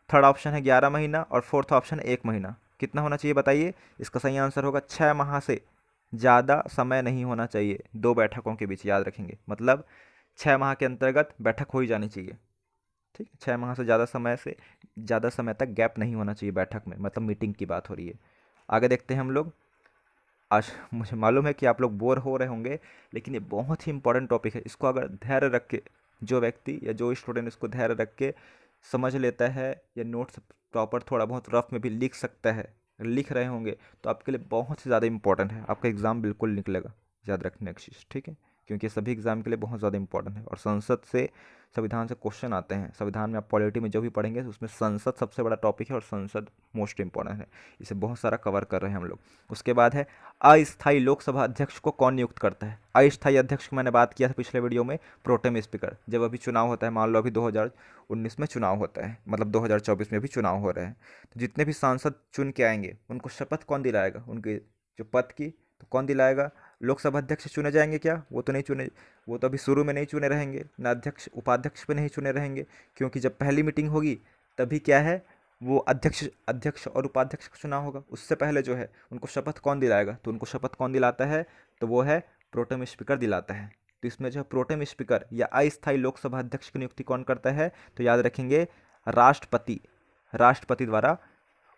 थर्ड ऑप्शन है 11 महीना और फोर्थ ऑप्शन है 1 महीना। कितना होना चाहिए बताइए? इसका सही आंसर होगा 6 माह से ज़्यादा समय नहीं होना चाहिए 2 बैठकों के बीच। याद रखेंगे, मतलब 6 माह के अंतर्गत बैठक हो ही जानी चाहिए, ठीक है। 6 माह से ज़्यादा समय तक गैप नहीं होना चाहिए बैठक में, मतलब मीटिंग की बात हो रही है। आगे देखते हैं हम लोग, आज मुझे मालूम है कि आप लोग बोर हो रहे होंगे, लेकिन ये बहुत ही इंपॉर्टेंट टॉपिक है। इसको अगर धैर्य रख के जो व्यक्ति या जो स्टूडेंट इसको धैर्य रख के समझ लेता है या नोट्स प्रॉपर थोड़ा बहुत रफ में भी लिख सकता है, लिख रहे होंगे, तो आपके लिए बहुत ही ज़्यादा इंपॉर्टेंट है, आपका एग्ज़ाम बिल्कुल निकलेगा। याद रखने की चीज़, ठीक है, क्योंकि ये सभी एग्ज़ाम के लिए बहुत ज़्यादा इंपॉर्टेंट है। और संसद से, संविधान से क्वेश्चन आते हैं। संविधान में आप पॉलिटी में जो भी पढ़ेंगे उसमें संसद सबसे बड़ा टॉपिक है और संसद मोस्ट इंपॉर्टेंट है, इसे बहुत सारा कवर कर रहे हैं हम लोग। उसके बाद है अस्थायी लोकसभा अध्यक्ष को कौन नियुक्त करता है? अस्थायी अध्यक्ष की मैंने बात किया था पिछले वीडियो में, प्रोटेम स्पीकर। जब अभी चुनाव होता है, मान लो अभी 2019 में चुनाव होता है, मतलब 2024 में भी चुनाव हो रहे हैं, तो जितने भी सांसद चुन के आएंगे उनको शपथ कौन दिलाएगा उनके जो पद की? तो कौन दिलाएगा? लोकसभा अध्यक्ष चुने जाएंगे क्या? वो तो नहीं चुने, वो तो अभी शुरू में नहीं चुने रहेंगे ना, अध्यक्ष उपाध्यक्ष पे नहीं चुने रहेंगे, क्योंकि जब पहली मीटिंग होगी तभी क्या है, वो अध्यक्ष और उपाध्यक्ष का चुनाव होगा। उससे पहले जो है उनको शपथ कौन दिलाएगा? तो उनको शपथ कौन दिलाता है? तो वो है प्रोटेम स्पीकर दिलाता है। तो इसमें जो है प्रोटेम स्पीकर या अस्थायी लोकसभा अध्यक्ष की नियुक्ति कौन करता है? तो याद रखेंगे, राष्ट्रपति, राष्ट्रपति द्वारा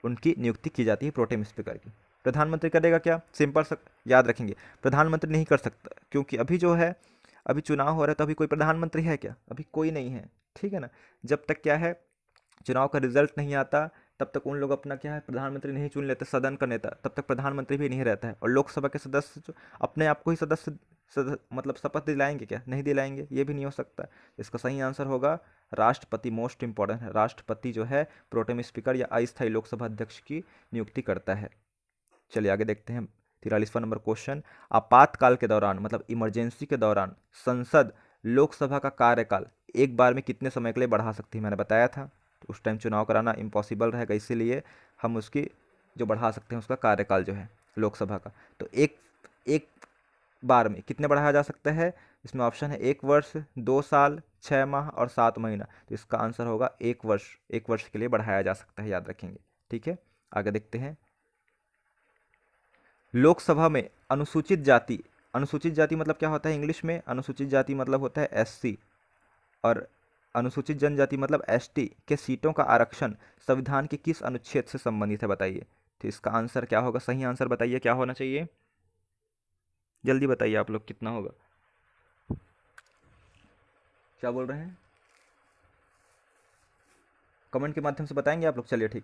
उनकी नियुक्ति की जाती है प्रोटेम स्पीकर की। प्रधानमंत्री करेगा क्या? सिंपल सा याद रखेंगे, प्रधानमंत्री नहीं कर सकता, क्योंकि अभी जो है, अभी चुनाव हो रहा है, तो अभी कोई प्रधानमंत्री है क्या? अभी कोई नहीं है, ठीक है ना। जब तक क्या है, चुनाव का रिजल्ट नहीं आता, तब तक उन लोग अपना क्या है, प्रधानमंत्री नहीं चुन लेते, सदन का नेता, तब तक प्रधानमंत्री भी नहीं रहता है। और लोकसभा के सदस्य जो अपने आप को ही मतलब शपथ दिलाएंगे क्या? नहीं दिलाएंगे, ये भी नहीं हो सकता। इसका सही आंसर होगा राष्ट्रपति, मोस्ट इंपॉर्टेंट है, राष्ट्रपति जो है प्रोटेम स्पीकर या अस्थायी लोकसभा अध्यक्ष की नियुक्ति करता है। चलिए आगे देखते हैं 43वां नंबर क्वेश्चन, आपातकाल के दौरान मतलब इमरजेंसी के दौरान संसद लोकसभा का कार्यकाल एक बार में कितने समय के लिए बढ़ा सकती है? मैंने बताया था, तो उस टाइम चुनाव कराना इम्पॉसिबल रहेगा, इसीलिए हम उसकी जो बढ़ा सकते हैं उसका कार्यकाल जो है लोकसभा का, तो एक बार में कितने बढ़ाया जा सकता है? इसमें ऑप्शन है 1 वर्ष, 2 साल, 6 माह और 7 महीना। तो इसका आंसर होगा 1 वर्ष, 1 वर्ष के लिए बढ़ाया जा सकता है, याद रखेंगे, ठीक है। आगे देखते हैं, लोकसभा में अनुसूचित जाति मतलब क्या होता है इंग्लिश में? अनुसूचित जाति मतलब होता है एससी, और अनुसूचित जनजाति मतलब एसटी के सीटों का आरक्षण संविधान के किस अनुच्छेद से संबंधित है बताइए? तो इसका आंसर क्या होगा? सही आंसर बताइए, क्या होना चाहिए? जल्दी बताइए आप लोग, कितना होगा? क्या बोल रहे हैं? कमेंट के माध्यम से बताएंगे आप लोग? चलिए ठीक,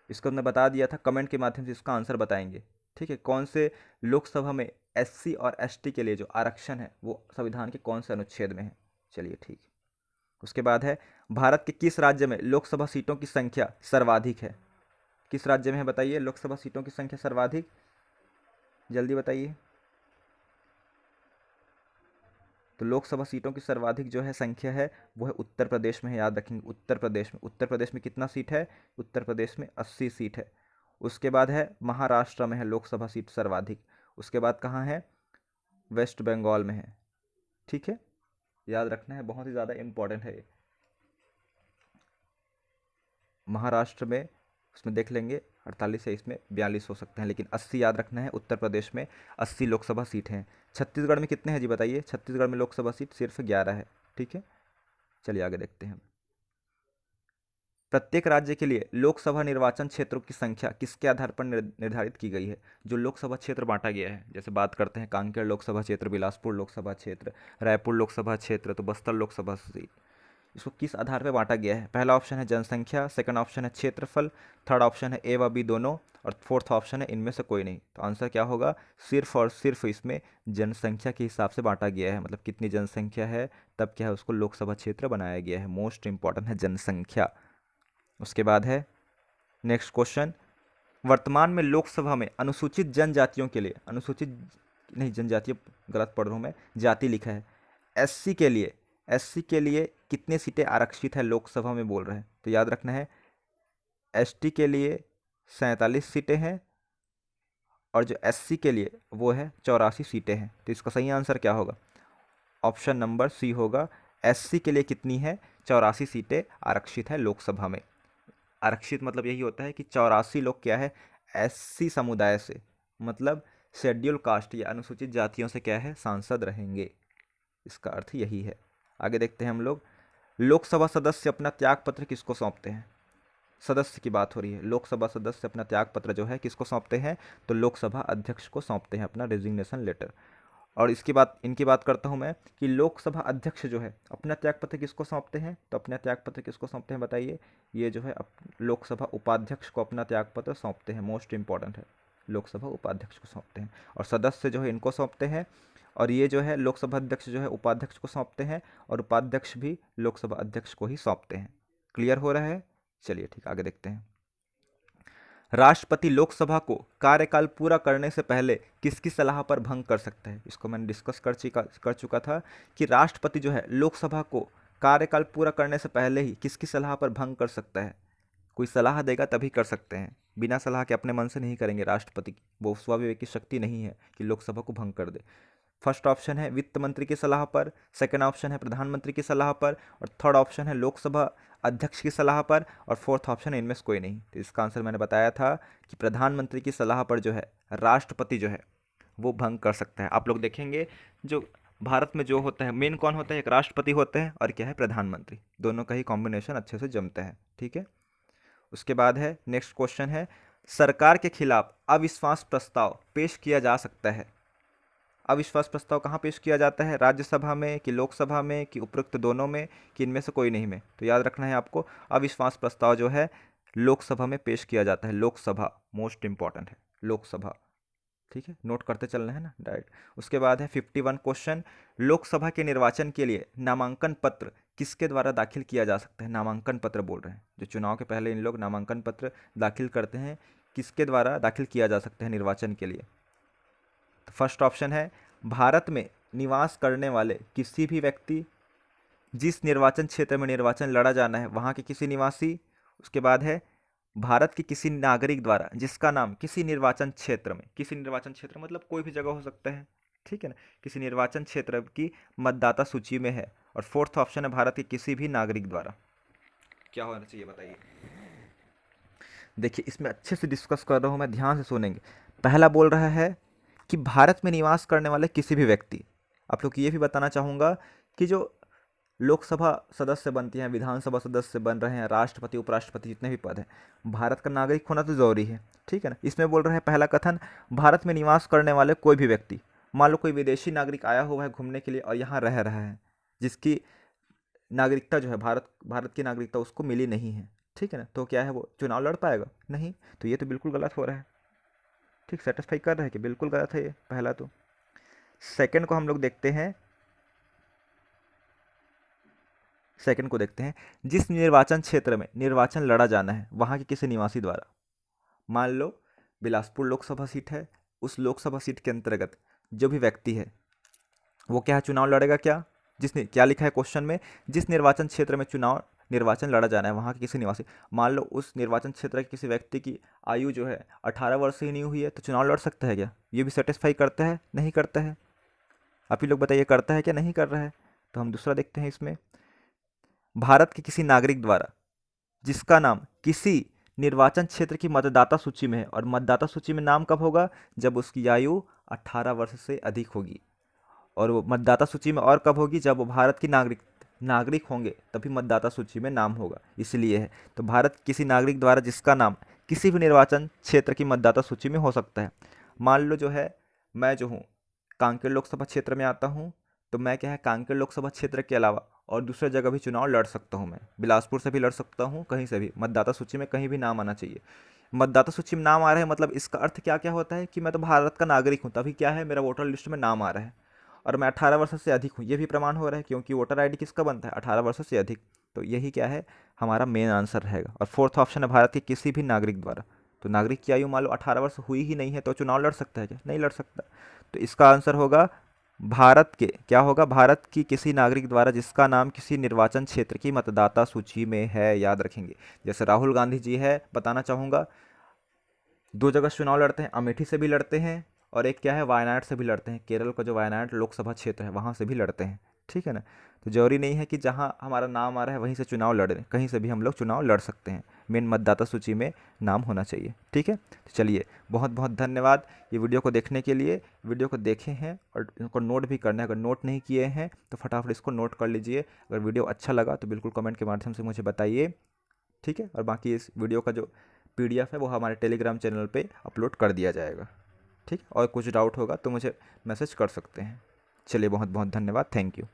इसको मैं बता दिया था, कमेंट के माध्यम से इसका आंसर बताएंगे। ठीक है, कौन से लोकसभा में एससी और एसटी के लिए जो आरक्षण है वो संविधान के कौन से अनुच्छेद में है। चलिए ठीक है। उसके बाद है भारत के किस राज्य में लोकसभा सीटों की संख्या सर्वाधिक है। किस राज्य में है बताइए लोकसभा सीटों की संख्या सर्वाधिक, जल्दी बताइए। तो लोकसभा सीटों की सर्वाधिक जो है संख्या है वो है उत्तर प्रदेश में है, याद रखेंगे उत्तर प्रदेश में। उत्तर प्रदेश में कितना सीट है, उत्तर प्रदेश में 80 सीट है। उसके बाद है महाराष्ट्र में है लोकसभा सीट सर्वाधिक। उसके बाद कहाँ है, वेस्ट बंगाल में है। ठीक है, याद रखना है, बहुत ही ज़्यादा इंपॉर्टेंट है ये। महाराष्ट्र में उसमें देख लेंगे 48 है, इसमें 42 हो सकते हैं, लेकिन 80 याद रखना है। उत्तर प्रदेश में 80 लोकसभा सीट हैं। छत्तीसगढ़ में कितने हैं जी बताइए, छत्तीसगढ़ में लोकसभा सीट सिर्फ 11 है। ठीक है, चलिए आगे देखते हैं। प्रत्येक राज्य के लिए लोकसभा निर्वाचन क्षेत्रों की संख्या किसके आधार पर निर्धारित की गई है। जो लोकसभा क्षेत्र बांटा गया है, जैसे बात करते हैं कांकेर लोकसभा क्षेत्र, बिलासपुर लोकसभा क्षेत्र, रायपुर लोकसभा क्षेत्र, तो बस्तर लोकसभा सीट, इसको किस आधार पर बांटा गया है। पहला ऑप्शन है जनसंख्या, सेकंड ऑप्शन है क्षेत्रफल, थर्ड ऑप्शन है ए व बी दोनों, और फोर्थ ऑप्शन है इनमें से कोई नहीं। तो आंसर क्या होगा, सिर्फ और सिर्फ इसमें जनसंख्या के हिसाब से बांटा गया है, मतलब कितनी जनसंख्या है तब क्या है उसको लोकसभा क्षेत्र बनाया गया है। मोस्ट इंपॉर्टेंट है जनसंख्या। उसके बाद है नेक्स्ट क्वेश्चन, वर्तमान में लोकसभा में अनुसूचित जनजातियों के लिए, अनुसूचित नहीं जनजातीय गलत पढ़ रहा हूँ मैं, जाति लिखा है, एससी के लिए, एससी के लिए कितने सीटें आरक्षित है लोकसभा में बोल रहे हैं। तो याद रखना है एसटी के लिए 47 सीटें हैं और जो एससी के लिए वो है 84 सीटें हैं। तो इसका सही आंसर क्या होगा, ऑप्शन नंबर सी होगा। एससी के लिए कितनी है, 84 सीटें आरक्षित है लोकसभा में। आरक्षित मतलब यही होता है कि 84 लोग क्या है एससी समुदाय से, मतलब शेड्यूल कास्ट या अनुसूचित जातियों से क्या है सांसद रहेंगे, इसका अर्थ यही है। आगे देखते हैं हम लोग, लोकसभा सदस्य अपना त्याग पत्र किसको सौंपते हैं। सदस्य की बात हो रही है, लोकसभा सदस्य अपना त्याग पत्र जो है किसको सौंपते हैं, तो लोकसभा अध्यक्ष को सौंपते हैं अपना रेजिग्नेशन लेटर। और इसकी बात, इनकी बात करता हूं मैं कि लोकसभा अध्यक्ष जो है अपना त्यागपत्र किसको सौंपते हैं, तो अपना त्यागपत्र किसको सौंपते हैं बताइए, ये जो है लोकसभा उपाध्यक्ष को अपना त्यागपत्र सौंपते हैं। मोस्ट इंपॉर्टेंट है, लोकसभा उपाध्यक्ष को सौंपते हैं। और सदस्य जो है इनको सौंपते हैं, और ये जो है लोकसभा अध्यक्ष जो है उपाध्यक्ष को सौंपते हैं, और उपाध्यक्ष भी लोकसभा अध्यक्ष को ही सौंपते हैं। क्लियर हो रहा है, चलिए ठीक, आगे देखते हैं। राष्ट्रपति लोकसभा को कार्यकाल पूरा करने से पहले किसकी सलाह पर भंग कर सकता है। इसको मैंने डिस्कस कर चुका था कि राष्ट्रपति जो है लोकसभा को कार्यकाल पूरा करने से पहले ही किसकी सलाह पर भंग कर सकता है। कोई सलाह देगा तभी कर सकते हैं, बिना सलाह के अपने मन से नहीं करेंगे राष्ट्रपति की, वो स्वाभाविक की शक्ति नहीं है कि लोकसभा को भंग कर दे। फर्स्ट ऑप्शन है वित्त मंत्री की सलाह पर, सेकंड ऑप्शन है प्रधानमंत्री की सलाह पर, और थर्ड ऑप्शन है लोकसभा अध्यक्ष की सलाह पर, और फोर्थ ऑप्शन है इनमें से कोई नहीं। तो इसका आंसर मैंने बताया था कि प्रधानमंत्री की सलाह पर जो है राष्ट्रपति जो है वो भंग कर सकता है। आप लोग देखेंगे जो भारत में जो होता है मेन कौन होता है, एक राष्ट्रपति होते हैं और क्या है प्रधानमंत्री, दोनों का ही कॉम्बिनेशन अच्छे से जमता है। ठीक है, उसके बाद है नेक्स्ट क्वेश्चन है, सरकार के खिलाफ अविश्वास प्रस्ताव पेश किया जा सकता है। अविश्वास प्रस्ताव कहाँ पेश किया जाता है, राज्यसभा में कि लोकसभा में कि उपरोक्त दोनों में कि इनमें से कोई नहीं में। तो याद रखना है आपको, अविश्वास प्रस्ताव जो है लोकसभा में पेश किया जाता है, लोकसभा मोस्ट इंपॉर्टेंट है, लोकसभा। ठीक है, नोट करते चलना है ना डायरेक्ट। उसके बाद है 51 क्वेश्चन, लोकसभा के निर्वाचन के लिए नामांकन पत्र किसके द्वारा दाखिल किया जा सकता है। नामांकन पत्र बोल रहे हैं, जो चुनाव के पहले इन लोग नामांकन पत्र दाखिल करते हैं, किसके द्वारा दाखिल किया जा सकता है निर्वाचन के लिए। तो फर्स्ट ऑप्शन है भारत में निवास करने वाले किसी भी व्यक्ति, जिस निर्वाचन क्षेत्र में निर्वाचन लड़ा जाना है वहाँ के किसी निवासी। उसके बाद है भारत के किसी नागरिक द्वारा जिसका नाम किसी निर्वाचन क्षेत्र में, किसी निर्वाचन क्षेत्र मतलब कोई भी जगह हो सकता है, ठीक है ना, किसी निर्वाचन क्षेत्र की मतदाता सूची में है। और फोर्थ ऑप्शन है भारत के किसी भी नागरिक द्वारा। क्या होना चाहिए बताइए। देखिए इसमें अच्छे से डिस्कस कर रहा हूँ मैं, ध्यान से सुनेंगे। पहला बोल रहा है कि भारत में निवास करने वाले किसी भी व्यक्ति, आप लोग को ये भी बताना चाहूँगा कि जो लोकसभा सदस्य बनती हैं, विधानसभा सदस्य बन रहे हैं, राष्ट्रपति उपराष्ट्रपति जितने भी पद हैं, भारत का नागरिक होना तो ज़रूरी है। ठीक है ना, इसमें बोल रहे हैं पहला कथन, भारत में निवास करने वाले कोई भी व्यक्ति, मान लो कोई विदेशी नागरिक आया हुआ है घूमने के लिए और यहाँ रह रहा है, जिसकी नागरिकता जो है भारत की नागरिकता उसको मिली नहीं है, ठीक है ना, तो क्या है वो चुनाव लड़ पाएगा नहीं। तो ये तो बिल्कुल गलत हो रहा है। ठीक, सेटिस्फाई कर रहे हैं कि बिल्कुल गलत है ये पहला। तो सेकंड को हम लोग देखते हैं, सेकंड को देखते हैं, जिस निर्वाचन क्षेत्र में निर्वाचन लड़ा जाना है वहाँ के किसी निवासी द्वारा। मान लो बिलासपुर लोकसभा सीट है, उस लोकसभा सीट के अंतर्गत जो भी व्यक्ति है वो क्या है, चुनाव लड़ेगा। क्या, जिसने क्या लिखा है क्वेश्चन में, जिस निर्वाचन क्षेत्र में चुनाव निर्वाचन लड़ा जाना है वहाँ के किसी निवासी। मान लो उस निर्वाचन क्षेत्र के किसी व्यक्ति की आयु जो है 18 वर्ष से ही नहीं हुई है, तो चुनाव लड़ सकता है क्या? ये भी सेटिस्फाई करता है, नहीं करता है? आप ही लोग बताइए, करता है क्या, नहीं कर रहा है? तो हम दूसरा देखते हैं इसमें, भारत के किसी नागरिक द्वारा जिसका नाम किसी निर्वाचन क्षेत्र की मतदाता सूची में है, और मतदाता सूची में नाम कब होगा, जब उसकी आयु 18 वर्ष से अधिक होगी। और वो मतदाता सूची में और कब होगी, जब वो भारत की नागरिक होंगे तभी मतदाता सूची में नाम होगा, इसलिए है। तो भारत किसी नागरिक द्वारा जिसका नाम किसी भी निर्वाचन क्षेत्र की मतदाता सूची में हो सकता है। मान लो जो है, मैं जो हूँ कांकेर लोकसभा क्षेत्र में आता हूँ, तो मैं क्या है, कांकेर लोकसभा क्षेत्र के अलावा और दूसरे जगह भी चुनाव लड़ सकता हूँ। मैं बिलासपुर से भी लड़ सकता हूँ, कहीं से भी, मतदाता सूची में कहीं भी नाम आना चाहिए। मतदाता सूची में नाम आ रहा है मतलब इसका अर्थ क्या क्या होता है कि मैं तो भारत का नागरिक हूँ, तभी क्या है, मेरा वोटर लिस्ट में नाम आ रहा है। और मैं 18 वर्ष से अधिक हूँ, ये भी प्रमाण हो रहा है, क्योंकि वोटर आईडी किसका बनता है, 18 वर्ष से अधिक। तो यही क्या है, हमारा मेन आंसर रहेगा। और फोर्थ ऑप्शन है, भारत के किसी भी नागरिक द्वारा। तो नागरिक की आयु मान लो 18 वर्ष हुई ही नहीं है, तो चुनाव लड़ सकता है क्या? नहीं लड़ सकता। तो इसका आंसर होगा भारत के, क्या होगा, भारत की किसी नागरिक द्वारा जिसका नाम किसी निर्वाचन क्षेत्र की मतदाता सूची में है, याद रखेंगे। जैसे राहुल गांधी जी है, बताना चाहूँगा, 2 जगह से चुनाव लड़ते हैं, अमेठी से भी लड़ते हैं, और एक क्या है, वायनाड से भी लड़ते हैं। केरल का जो वायनाड लोकसभा क्षेत्र है वहाँ से भी लड़ते हैं, ठीक है ना। तो जरूरी नहीं है कि जहाँ हमारा नाम आ रहा है वहीं से चुनाव लड़ रहे हैं, कहीं से भी हम लोग चुनाव लड़ सकते हैं, मेन मतदाता सूची में नाम होना चाहिए, ठीक है। तो चलिए, बहुत बहुत धन्यवाद ये वीडियो को देखने के लिए। वीडियो को देखे हैं और इनको नोट भी करना है, अगर नोट नहीं किए हैं तो फटाफट इसको नोट कर लीजिए। अगर वीडियो अच्छा लगा तो बिल्कुल कमेंट के माध्यम से मुझे बताइए, ठीक है। और बाकी इस वीडियो का जो पीडीएफ है वो हमारे टेलीग्राम चैनल पे अपलोड कर दिया जाएगा, ठीक। और कुछ डाउट होगा तो मुझे मैसेज कर सकते हैं। चलिए, बहुत बहुत धन्यवाद, थैंक यू।